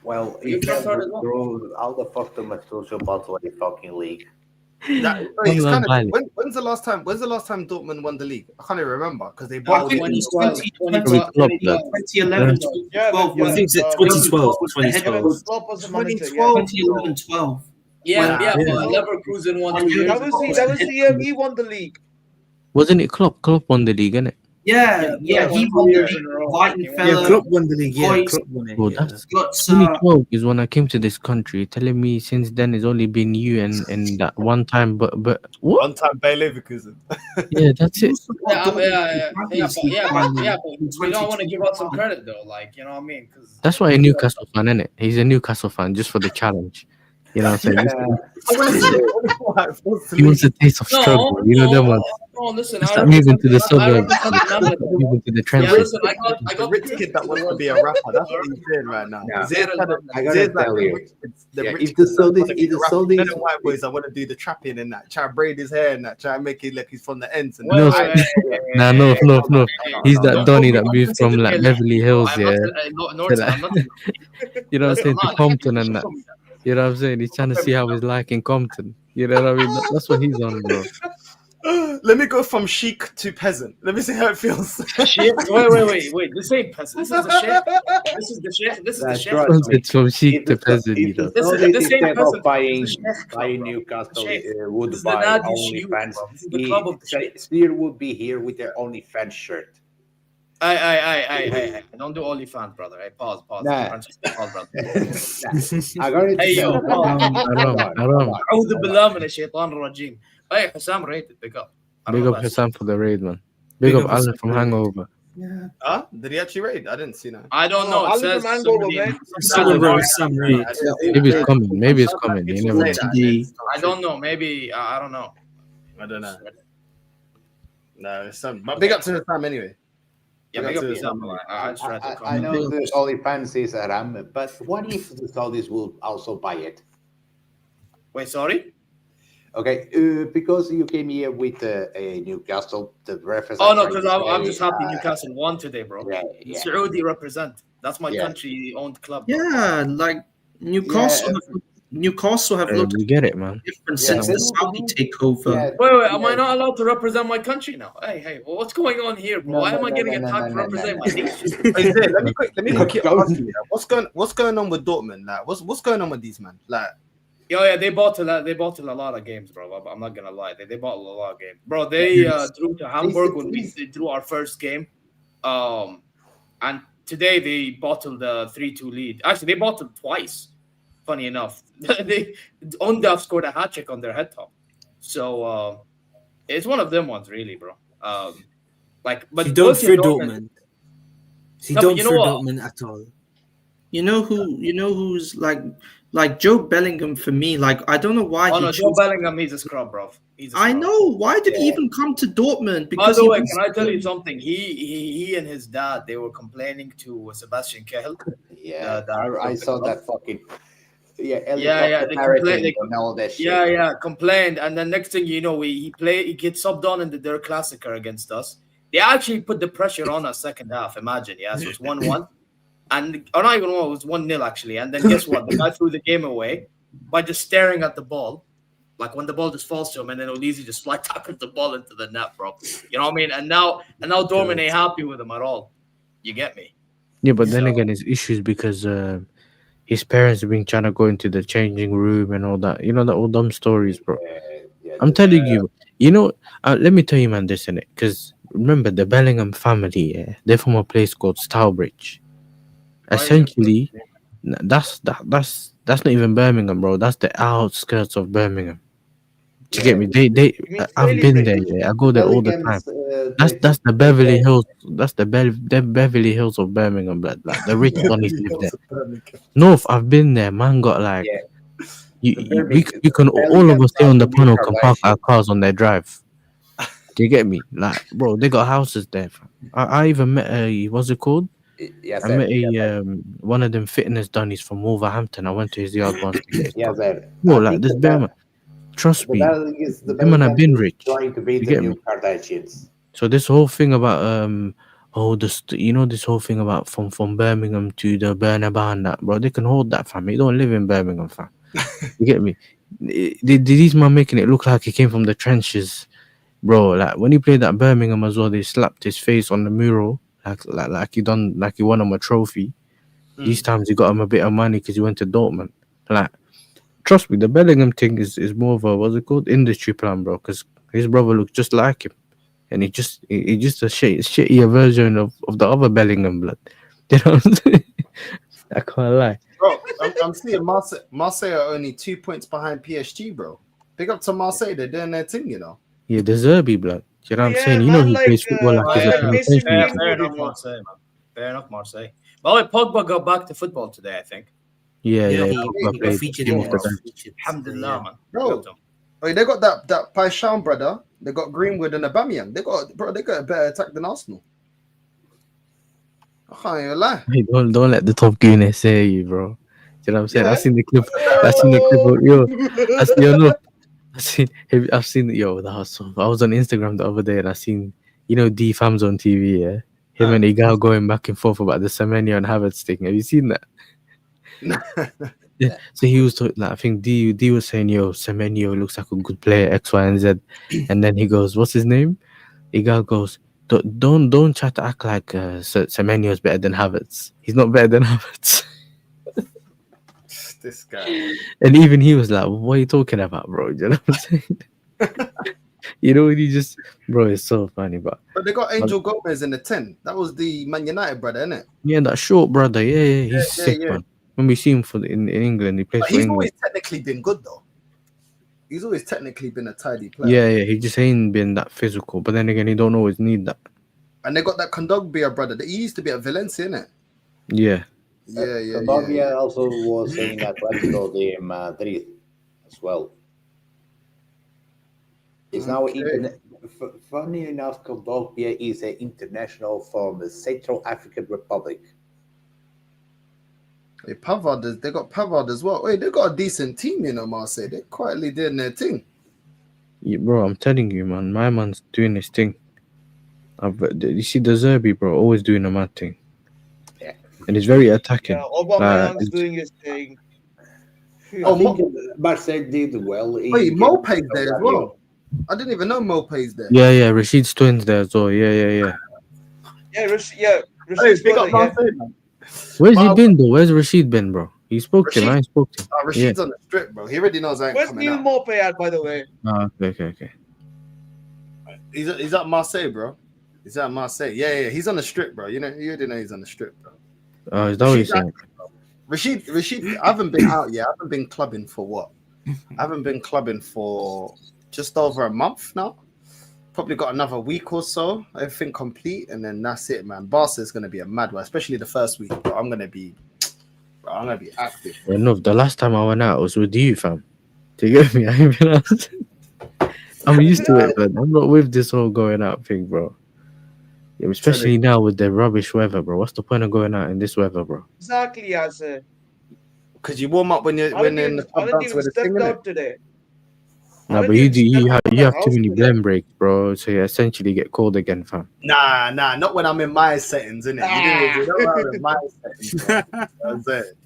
S14: Well, if you throw out the fuck too much social bottle in the fucking league.
S5: It's kind of, when's the last time Dortmund won the league? I can't even remember because they bought
S10: 2011, 2012.
S16: I think it's 2012.
S10: 2011, 12.
S15: Yeah, but Leverkusen won 2 years.
S9: That was the year we won the league.
S11: Wasn't it Klopp? Klopp won the league, innit?
S10: Yeah, he won the league.
S16: Yeah, Klopp won the league. Yeah, Klopp won it.
S11: Bro, that's 2012 is when I came to this country. Telling me since then it's only been you and that one time, but what?
S5: One time by Leverkusen.
S11: Yeah, that's it.
S15: But we don't want to give out some credit though, like, you know what I mean? Cause
S11: that's why a Newcastle fan, innit? He's a Newcastle fan just for the challenge. You know what I'm saying? He wants a taste of struggle. You know them ones.
S15: No, listen,
S11: start moving to the suburbs, moving to the trenches.
S15: Yeah, listen, I got
S5: the rich kid that wants to be a rapper. That's what he's doing right now.
S14: I gotta tell you, if
S5: the white boys, I want to do the trapping and that, try to braid his hair and that, try to make it look he's from the ends. And
S11: No. He's that Donny that moved from like Beverly Hills, yeah. You know what I'm saying, to Compton and that. You know what I'm saying? He's trying to see how it's like in Compton. You know what I mean? That's what he's on, bro.
S5: Let me go from chic to peasant. Let me see how it feels.
S15: Wait. This ain't peasant. This is the sheikh. This is the sheikh. This is the sheikh.
S14: Trust me.
S11: It's from chic to
S14: If
S11: peasant,
S14: the
S11: you know.
S15: This
S14: Saudis,
S15: ain't
S14: instead
S15: peasant.
S14: of buying
S15: This is the sheikh club, bro.
S14: Newcastle,
S15: Sheikh.
S14: would
S15: This is the
S14: buy
S15: Nadi Shuyukh,
S14: OnlyFans,
S15: bro. This is the club of the sheikh.
S14: Steer would be here with their OnlyFans shirt.
S15: I don't do OnlyFans, brother. Hey, pause.
S14: Nah.
S15: Pause, brother.
S14: I got it.
S15: Hey, yo, pause.
S11: Haram.
S15: أعوذ بالله من الشيطان الرجيم. Hey, Hassam rated, pick up.
S11: Big up Hassan for the raid, man. Big up Alan from Hangover.
S5: Yeah. Huh? Did he actually raid? I didn't see that.
S15: I don't know. It
S9: Alan
S15: says
S9: from Hangover,
S15: somebody.
S9: man.
S16: Some raid.
S11: Maybe it's coming. Maybe it's coming. You never know.
S15: I don't know. Maybe I don't know.
S5: I don't know. No, it's some. But big up to the time anyway.
S15: Yeah, big up to Hassam. I just tried to
S14: I know
S15: comment.
S14: the OnlyFans is Aram, but what if the Saudis will also buy it?
S15: Wait, sorry?
S14: Okay, because you came here with a Newcastle, the reference.
S15: Oh no, because I'm just happy Newcastle won today, bro.
S14: Yeah.
S15: Saudi represent. That's my country-owned club.
S10: Yeah, like Newcastle have looked
S11: We get it, man.
S10: different since the Saudi takeover.
S15: Wait, am I not allowed to represent my country now? Hey, what's going on here, bro? Why am I getting attacked to represent my nation?
S5: Hey, Zay, let me quickly ask you, what's going on with Dortmund? Like, what's going on with these man? Like,
S15: They bottled a lot of games, bro. I'm not gonna lie. They bottled a lot of games, bro. They drew to Hamburg when we drew our first game, and today they bottled the 3-2 lead. Actually, they bottled twice. Funny enough, Ondaf scored a hat trick on their head top. So it's one of them ones, really, bro. But
S16: you don't fear
S15: Dortmund.
S16: You don't fear Dortmund at all.
S10: You know who's like Joe Bellingham for me. Like, I don't know why.
S15: Joe Bellingham, he's a scrub, bro.
S10: I know. Why did he even come to Dortmund? Because
S15: by the way, can I tell you something? He and his dad, they were complaining to Sebastian Kehl.
S14: Yeah, I saw that fucking.
S15: They complained.
S14: And all that shit.
S15: Complained, and then next thing you know, he gets subbed on in the Der Klassiker against us. They actually put the pressure on us second half. Imagine, so it's 1-1, and or not even 1, it was 1-0 actually. And then guess what? The guy threw the game away by just staring at the ball, like when the ball just falls to him, and then Olizi just fly tackled the ball into the net, bro. You know what I mean? And now Dortmund ain't happy with him at all. You get me?
S11: Yeah, but then again, it's issues because his parents have been trying to go into the changing room and all that. You know, the old dumb stories, bro. I'm telling you, let me tell you, man, this in it. Because remember, the Bellingham family, they're from a place called Stourbridge. Essentially, that's not even Birmingham, bro. That's the outskirts of Birmingham. Do you get me? I've been there. Yeah, I go there all the time. That's the Beverly Hills. That's the Beverly Hills of Birmingham, blood. Like the rich donnies live there. North, I've been there. Man, got like you can all of us here on the panel can park our cars on their drive. Do you get me? Like, bro, they got houses there. I even met what's it called? I met one of them fitness dunnies from Wolverhampton. I went to his yard once to get his bro, like this bear man. Trust me, them man have been rich.
S14: Trying to beat the new Kardashians.
S11: So this whole thing about this whole thing about from Birmingham to the Bernabeu and that, bro, they can hold that, fam. They don't live in Birmingham, fam. You get me? These man making it look like he came from the trenches, bro. Like when he played at Birmingham as well, they slapped his face on the mural, like he won him a trophy. These times he got him a bit of money because he went to Dortmund. Like, trust me, the Bellingham thing is more of a what's it called industry plan, bro. Because his brother looks just like him. And he just a shittier version of the other Bellingham blood. You know what I'm saying? I can't lie.
S5: Bro, I'm seeing Marseille are only 2 points behind PSG, bro. Big up to Marseille, they're doing their thing, you know.
S11: Yeah, the Zerbi blood. You know what I'm saying? You know he plays football like he's a penitentiary.
S15: Fair enough, Marseille, man. Fair enough, Marseille. By the way, Pogba got back to football today, I think.
S11: Yeah.
S16: He got featured in
S15: Alhamdulillah, man.
S5: Bro, they got that Paixão brother. They got Greenwood and Aubameyang. They got a better attack than Arsenal. I can't even lie.
S11: Hey, don't let the top gooners say you, bro. You know what I'm saying? I've seen the clip. I've seen yo. That was I was on Instagram the other day and I seen D Fams on TV. Yeah, him and Igal going back and forth about the Semenyo and Havertz thing. Have you seen that? Yeah. So he was talking, like, I think D was saying, yo, Semenyo looks like a good player, X, Y, and Z. And then he goes, what's his name? Igal goes, don't try to act like Semenyo is better than Havertz. He's not better than Havertz.
S5: This guy.
S11: And even he was like, what are you talking about, bro? You know what I'm saying? You know, he just, bro, it's so funny. But
S5: they got Angel Gomez in the 10. That was the Man United brother, isn't it?
S11: yeah, that short brother, he's sick, man. When we see him in England, he plays for
S5: He's
S11: England.
S5: always technically been good, though. He's always technically been a tidy player.
S11: Yeah, he just ain't been that physical. But then again, he don't always need that.
S5: And they got that Kondogbia brother. He used to be at Valencia, innit?
S11: Yeah.
S14: Kondogbia also was in Atletico de Madrid as well. It's now funny enough, Kondogbia is an international from the Central African Republic.
S5: Hey, Pavard, they got Pavard as well. Wait, they got a decent team, you know, Marseille. They're quietly doing their thing.
S11: Yeah, bro, I'm telling you, man. My man's doing his thing. You see the Zerbi, bro, always doing a mad thing.
S14: Yeah.
S11: And he's very attacking.
S9: Yeah, Aubameyang's doing his thing.
S14: I think Marcel did well.
S5: Wait, Mope's there as well. I didn't even know Mope's there.
S11: Yeah, Rashid's twins there as well. Yeah.
S9: Rashid's
S5: big up
S9: brother,
S5: Marseille, man.
S11: Where's he been, though? Where's Rashid been, bro? He spoke to him. I spoke to him.
S5: Rashid's on the strip, bro. He already knows I ain't
S9: Where's
S5: coming
S9: Neil
S5: out.
S9: Mope at, by the way?
S11: Oh, okay.
S5: He's at Marseille, bro. He's at Marseille. Yeah. He's on the strip, bro. You already know he's on the strip, bro.
S11: Oh, is that what you're saying?
S5: Rashid, I haven't been out yet. I haven't been clubbing for what? I haven't been clubbing for just over a month now. Probably got another week or so, everything complete, and then that's it, man. Barca's gonna be a mad one, especially the first week. But I'm gonna be active.
S11: Yeah, no, the last time I went out was with you, fam. Do you get me? I ain't been out. I'm used to it, man. I'm not with this whole going out thing, bro. Yeah, especially now with the rubbish weather, bro. What's the point of going out in this weather, bro?
S9: Exactly, as
S5: because you warm up when you're in the club dance with the thing,
S9: out today.
S11: No, but you have too many blend breaks, bro. So you essentially get cold again, fam.
S5: Nah, not when I'm in my settings, innit? You know when I'm in my settings, bro. That's it.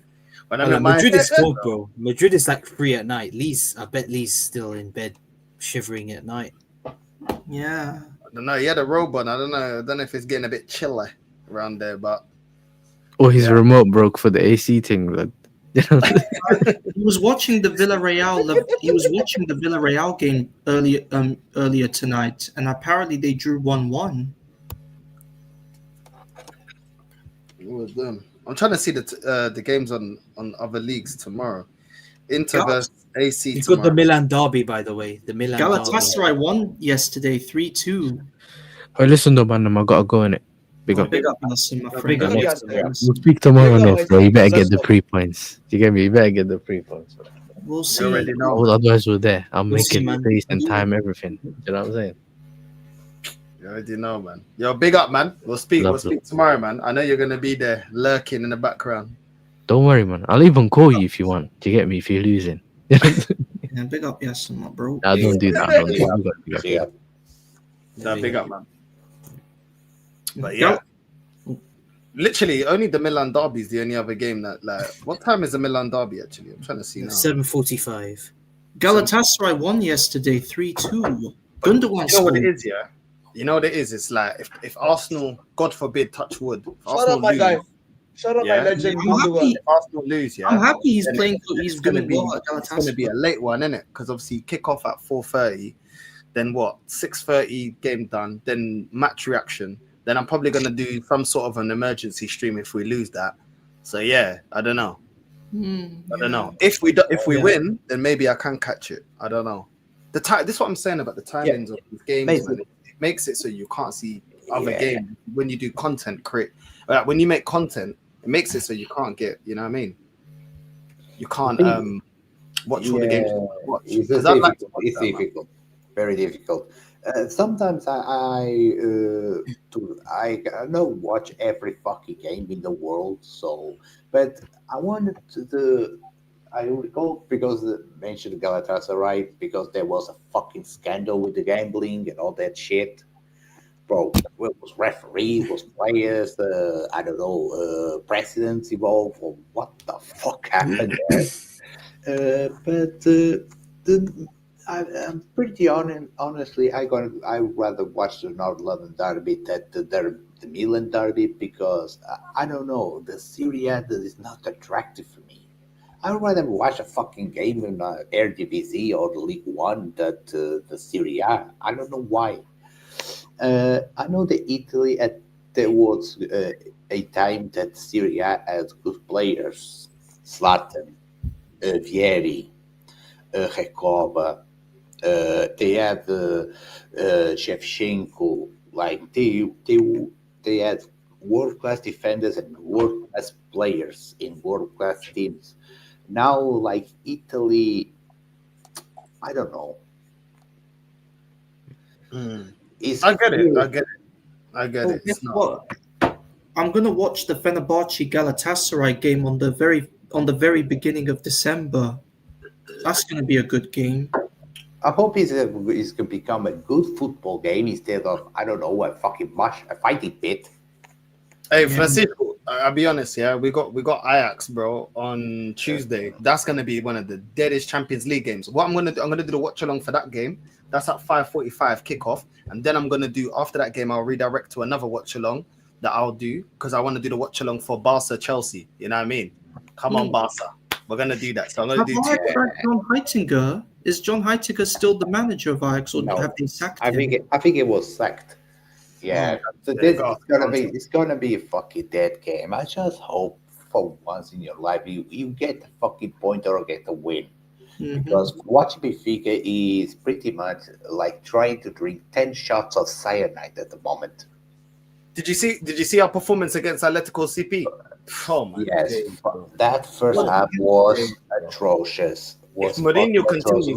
S5: When I'm in my
S16: Madrid is
S5: settings,
S16: cold, bro. Madrid is like 3 at night. I bet Lee's still in bed, shivering at night.
S10: Yeah.
S5: I don't know. He had a robe on. I don't know if it's getting a bit chilly around there, but.
S11: Or his remote broke for the AC thing, but.
S10: He was watching the Villarreal. He was watching the Villarreal game earlier tonight, and apparently they drew 1-1.
S5: What was them? I'm trying to see the games on other leagues tomorrow. Inter versus AC.
S16: You've
S5: tomorrow.
S16: got the Milan derby, by the way. The Milan
S10: Galatasaray won yesterday 3-2.
S11: Oh, listen, though, man, I gotta go in it. Big up.
S10: Nelson, my friend.
S16: Big up,
S11: We'll speak tomorrow, no, bro. You better get the 3 points. You get me? You better get the 3 points, bro.
S10: We'll see.
S5: already know.
S11: Otherwise, we're there. I'm
S16: We'll see,
S11: making
S16: man.
S11: space and time, everything. You know what I'm saying?
S5: You already know, man. Yo, big up, man. We'll speak tomorrow, man. I know you're gonna be there lurking in the background.
S11: Don't worry, man. I'll even call you if you want. Do you get me? If you're losing.
S10: Yeah, big up, yes, my bro.
S11: I don't do that.
S5: Big up, man. But yeah. Literally, only the Milan derby is the only other game that, like, what time is the Milan derby actually? I'm trying to see now.
S16: 7:45.
S10: Galatasaray won yesterday 3-2. Gundogan
S5: You know what it
S10: scored.
S5: is, yeah? You know what it is? It's like if Arsenal, God forbid, touch wood.
S9: Shout out my guy. Shout out my legend.
S5: If Arsenal lose, yeah.
S10: I'm happy he's
S5: then
S10: playing. He's
S5: gonna
S10: doing
S5: be.
S10: well at
S5: It's going to be a
S10: Galatasaray.
S5: late one, isn't it? Because obviously kick off at 4:30, then what? 6:30 game done, then match reaction. Then I'm probably going to do some sort of an emergency stream if we lose that. So yeah, I don't know. I don't know. If we win, then maybe I can catch it. I don't know. The time. This is what I'm saying about the timings of these games. Man. It makes it so you can't see other games when you do content create. Like when you make content, it makes it so you can't get. You know what I mean? You can't watch all the games.
S14: It's difficult. Very difficult. Sometimes I don't watch every fucking game in the world. So, but I wanted I recall because mentioned Galatasaray because there was a fucking scandal with the gambling and all that shit. bro. Well, was referees, was players, I don't know, presidents involved, or what the fuck happened there? I'm pretty honestly, I'd rather watch the North London derby than the Milan derby because I don't know, the Serie A is not attractive for me. I would rather watch a fucking game in Eredivisie or the League One than the Serie A. I don't know why. I know that Italy there was a time that Serie A had good players, Zlatan, Vieri, Recoba. They had Shevchenko. Like they had world class defenders and world class players in world class teams. Now, like Italy, I don't know.
S5: I get it. I get it.
S10: Guess what? I'm gonna watch the Fenerbahce Galatasaray game on the very beginning of December. That's gonna be a good game.
S14: I hope it's going to become a good football game instead of, I don't know, a fighting pit.
S5: Hey, Francisco, I'll be honest, yeah, we got Ajax, bro, on Tuesday. That's gonna be one of the deadest Champions League games. What I'm gonna do the watch along for that game. That's at 5:45 kickoff, and then I'm gonna do after that game. I'll redirect to another watch along that I'll do because I want to do the watch along for Barca Chelsea. You know what I mean? Come on, Barca, we're gonna do that. So I'm gonna do
S10: John Heitinga. Is John Heitinga still the manager of Ajax, or have they sacked him?
S14: I think it was sacked. Yeah, so it's gonna be a fucking dead game. I just hope for once in your life you get a fucking point or get a win. Because watching Benfica is pretty much like trying to drink 10 shots of cyanide at the moment.
S5: Did you see our performance against Atletico CP? Oh my
S14: yes, that first half was atrocious.
S5: If Mourinho continues,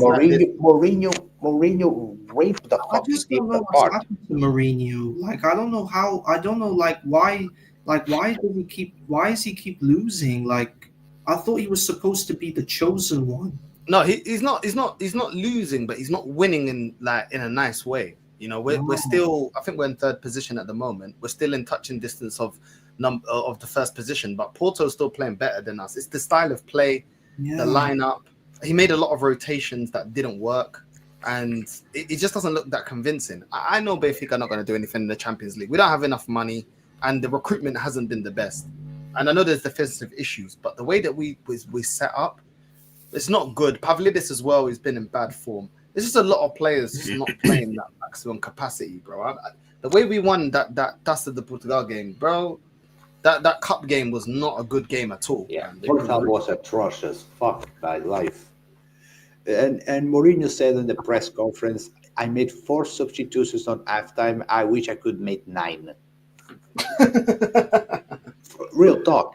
S14: Mourinho raped the fucking team apart.
S10: Mourinho, like I don't know, like why does he keep losing? Like I thought he was supposed to be the chosen one.
S5: No, he's not losing, but he's not winning in a nice way. You know, we're still, I think we're in third position at the moment. We're still in touching distance of the first position, but Porto's still playing better than us. It's the style of play, the lineup. He made a lot of rotations that didn't work, and it just doesn't look that convincing. I know Benfica are not going to do anything in the Champions League. We don't have enough money, and the recruitment hasn't been the best. And I know there's defensive issues, but the way that we set up, it's not good. Pavlidis as well has been in bad form. There's just a lot of players just not playing that maximum capacity, bro. The way we won that Taça de Portugal game, bro, that cup game was not a good game at all.
S14: Yeah, Portugal was atrocious. Fuck my life. And Mourinho said in the press conference, I made 4 substitutions on halftime. I wish I could make 9. Real talk.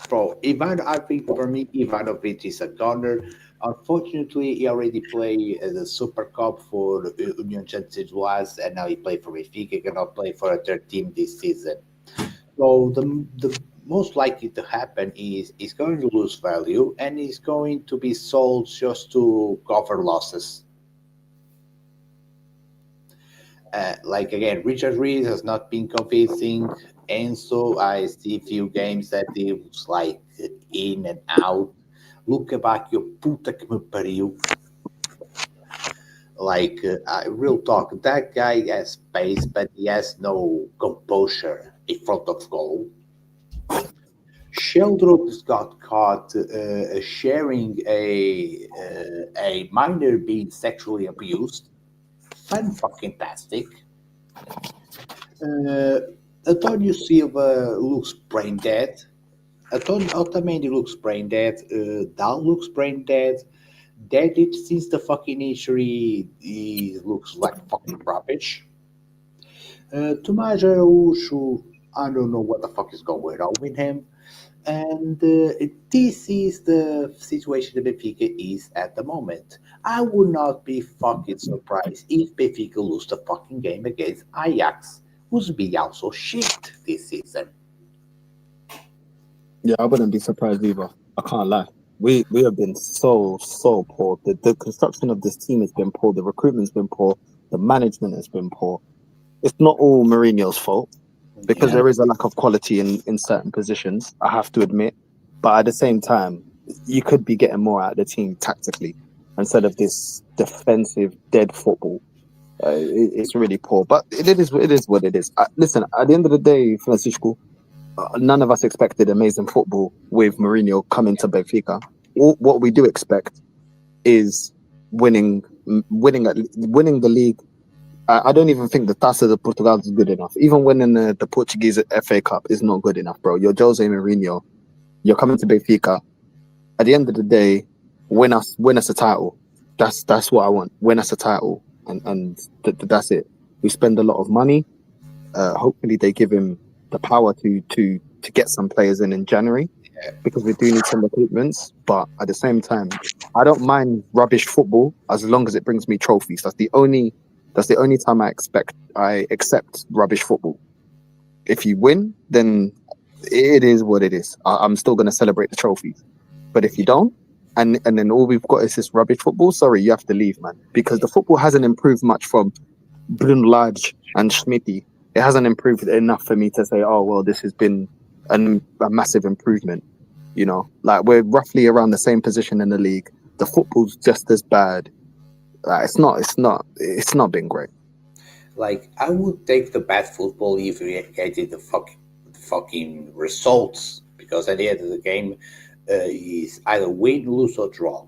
S14: Bro, I think for me, Ivanovic is a gunner. Unfortunately, he already played the Super Cup for Union Saint-Gilloise, and now he played for Benfica. He cannot play for a third team this season. So the most likely to happen is he's going to lose value, and he's going to be sold just to cover losses. Like again, Richard Reed has not been convincing. Enzo, I see a few games that he was like in and out. Luca Bacchio, puta que me pariu. Like, real talk, that guy has pace, but he has no composure in front of goal. Sheldrop got caught sharing a minor being sexually abused. Fan-fucking-tastic. Antonio Silva looks brain dead. Otamendi looks brain dead. Dal looks brain dead. Dedic, since the fucking injury, he looks like fucking rubbish. Tomás Araújo, I don't know what the fuck is going on with him. And this is the situation that Benfica is at the moment. I would not be fucking surprised if Benfica lose the fucking game against Ajax, who's be also shit this season.
S13: Yeah, I wouldn't be surprised either. I can't lie. We have been so poor. The construction of this team has been poor. The recruitment's been poor. The management has been poor. it's not all Mourinho's fault because there is a lack of quality in certain positions. I have to admit, but at the same time, you could be getting more out of the team tactically instead of this defensive dead football. It's really poor, but it is what it is. Listen, at the end of the day, Francisco, none of us expected amazing football with Mourinho coming to Benfica. What we do expect is winning the league. I don't even think the Taça de Portugal is good enough. Even winning the Portuguese FA Cup is not good enough, bro. You're Jose Mourinho. You're coming to Benfica. At the end of the day, win us a title. That's what I want. Win us a title, and that's it. We spend a lot of money. Hopefully, they give him the power to get some players in January, because we do need some recruitments. But at the same time, I don't mind rubbish football as long as it brings me trophies. That's the only time I accept rubbish football. If you win, then it is what it is. I'm still going to celebrate the trophies. But if you don't, and then all we've got is this rubbish football, sorry, you have to leave, man. Because the football hasn't improved much from Bruno Lage and Schmitty. It hasn't improved enough for me to say, oh, well, this has been a massive improvement. You know, like we're roughly around the same position in the league. The football's just as bad. It's not been great.
S14: Like, I would take the bad football if we getting the fucking results, because at the end of the game is either win, lose, or draw.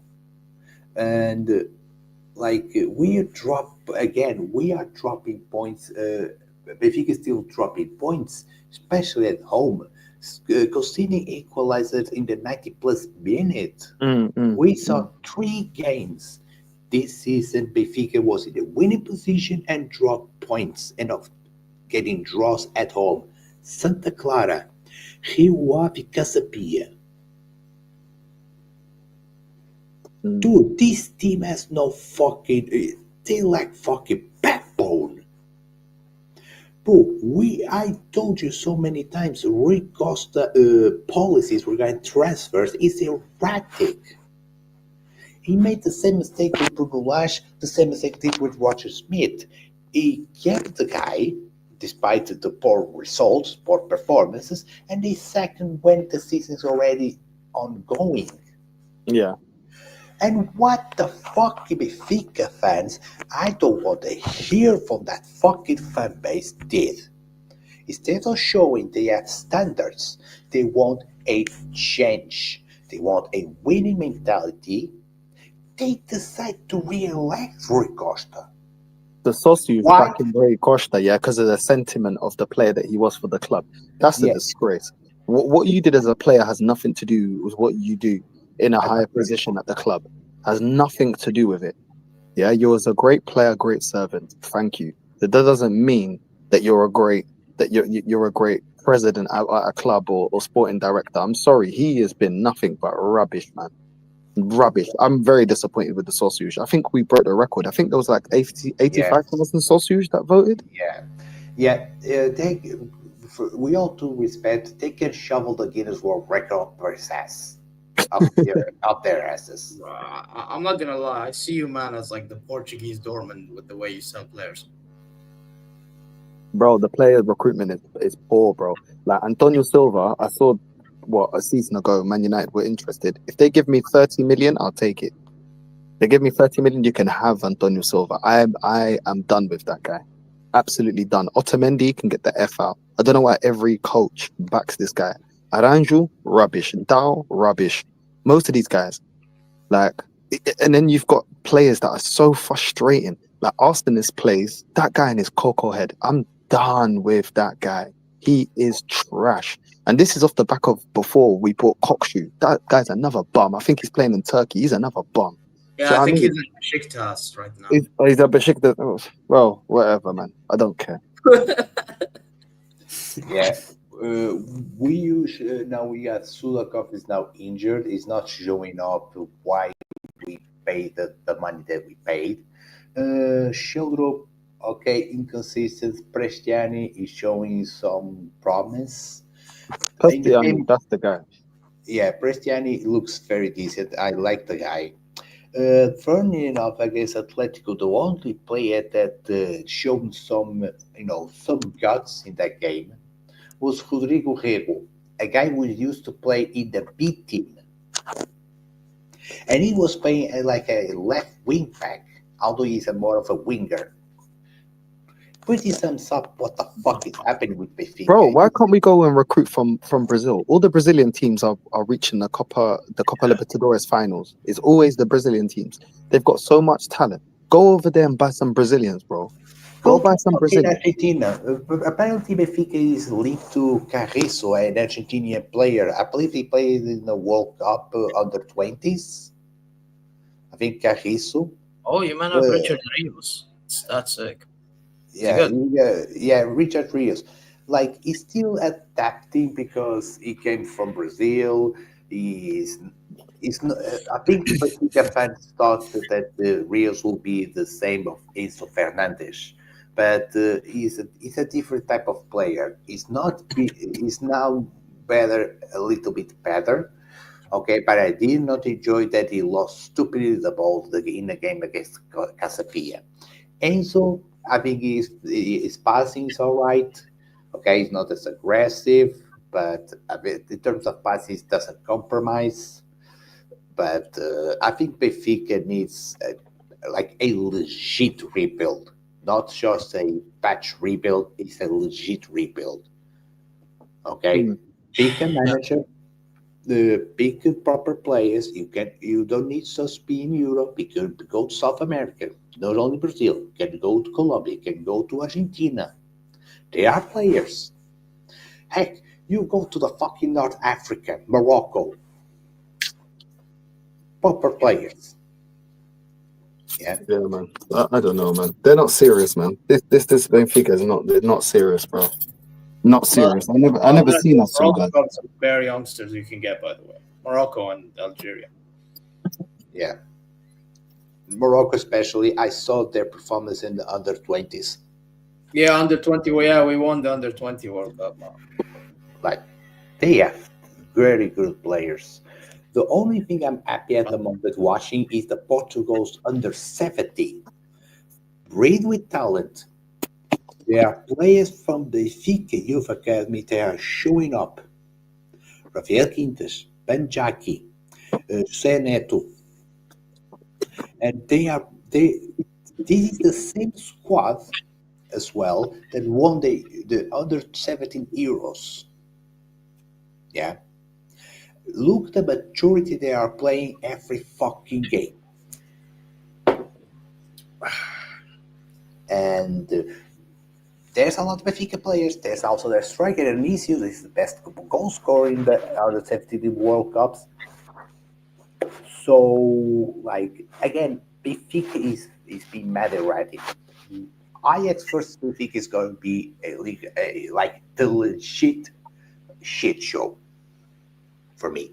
S14: And we are dropping points. Benfica is still dropping points, especially at home. Conceding equalizers in the 90-plus minute. We saw 3 games this season. Benfica was in the winning position and dropped points, and of getting draws at home. Santa Clara, Rio Ave, Casapia. Dude, this team has no fucking. They lack fucking backbone. Bro, I told you so many times, Rui Costa policies regarding transfers is erratic. He made the same mistake with Bruno Lage, the same mistake he did with Roger Smith. He kept the guy, despite the poor results, poor performances, and they sacked him when the season is already ongoing.
S13: Yeah.
S14: And what the fuck, Benfica fans, I don't want to hear from that fucking fan base did. Instead of showing they have standards, they want a change. They want a winning mentality. They decide to re-elect Rui Costa.
S13: The Sossu backing Rui Costa, because of the sentiment of the player that he was for the club. That's a disgrace. What you did as a player has nothing to do with what you do in a higher position at the club. Has nothing to do with it. Yeah, you was a great player, great servant. Thank you. That doesn't mean that you're a great president at a club or sporting director. I'm sorry, he has been nothing but rubbish, man. Rubbish. I'm very disappointed with the Sossuge. I think we broke the record. I think there was like 85,000 Sossuge that voted.
S14: We all due respect, they can shovel the Guinness World Record process up their asses.
S15: I'm not gonna lie, I see you, man, as like the Portuguese Dortmund with the way you sell players.
S13: Bro, the player recruitment is poor, bro. Like Antonio Silva, I saw a season ago, Man United were interested. If they give me 30 million, I'll take it. They give me 30 million, you can have Antonio Silva. I am done with that guy. Absolutely done. Otamendi can get the F out. I don't know why every coach backs this guy. Aranju, rubbish. Dao, rubbish. Most of these guys. And then you've got players that are so frustrating. Like Arsenis plays, that guy in his cocoa head. I'm done with that guy. He is trash. And this is off the back of before we bought Kokshu. That guy's another bum. I think he's playing in Turkey. He's another bum.
S15: Yeah, I think he's in Besiktas right now.
S13: He's a Besiktas. Well, whatever, man. I don't care.
S14: We use now we got Sulakov is now injured. He's not showing up. Why we paid the money that we paid? Sheldrop, inconsistent. Prestiani is showing some promise.
S13: Prestiani, that's the guy.
S14: Yeah, Prestiani looks very decent. I like the guy. Funny enough, against Atletico, the only player that showed some, some guts in that game was Rodrigo Rego, a guy who used to play in the B team, and he was playing like a left wing back, although he's more of a winger. Pretty sums up what the fuck is happening with Benfica.
S13: Bro, why can't we go and recruit from Brazil? All the Brazilian teams are reaching the Copa Libertadores finals. It's always the Brazilian teams. They've got so much talent. Go over there and buy some Brazilians, bro. Go buy some Brazilians.
S14: Argentina. Apparently, Benfica is linked to Carrizo, an Argentinian player. I believe he played in the World Cup under 20s. I think Carrizo.
S15: Oh, you might have Richard Rios. That's sick.
S14: Yeah, Richard Rios. Like, he's still adapting because he came from Brazil. He's not. I think Benfica fans thought that the Rios will be the same of Enzo Fernandes, but he's a different type of player. He's now better, a little bit better. Okay, but I did not enjoy that he lost stupidly the ball in the game against Casapia. Enzo, I think his passing is all right. Okay, he's not as aggressive, but in terms of passing, he doesn't compromise. But I think Benfica needs a legit rebuild, not just a patch rebuild. It's a legit rebuild. Okay, pick a manager, pick proper players. You don't need just be in Europe. You can go to South America. Not only Brazil, you can go to Colombia, you can go to Argentina. They are players. Heck, you go to the fucking North Africa, Morocco. Proper players. Yeah,
S13: man. I don't know, man. They're not serious, man. This Benfica is not. They're not serious, bro. Not serious. I never seen us so bad.
S15: Got some very youngsters you can get, by the way. Morocco and Algeria.
S14: Yeah. Morocco, especially, I saw their performance in the under 20s.
S15: Yeah, under 20. Well, yeah, we won the under 20 World Cup.
S14: Like, they have very good players. The only thing I'm happy at the moment watching is the Portugal's under 70. Breed with talent. There are players from the Benfica Youth Academy that are showing up. Rafael Quintas, Ben Jackie, José Neto. And this is the same squad as well that won the under 17 Euros. Yeah. Look the maturity they are playing every fucking game. And there's a lot of Benfica players. There's also their striker, Anicio. This is the best goal scorer in the under 17 World Cups. So, like, again, Benfica is being mad already. Ajax versus Benfica is going to be like the legit shit show for me.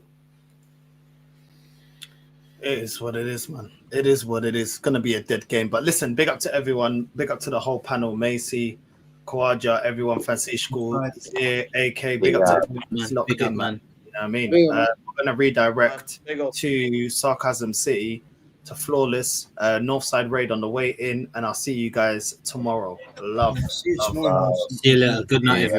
S5: It is what it is, man. It is what it is. It's going to be a dead game. But listen, big up to everyone. Big up to the whole panel. Macy, Kawaja, everyone, Francisco, AK. Big up to everyone.
S16: Big up, man.
S5: You know what I mean? We're going to redirect to Sarcasm City, to Flawless, Northside Raid on the way in. And I'll see you guys tomorrow. Love.
S16: See you tomorrow. See you later. Good night, everyone.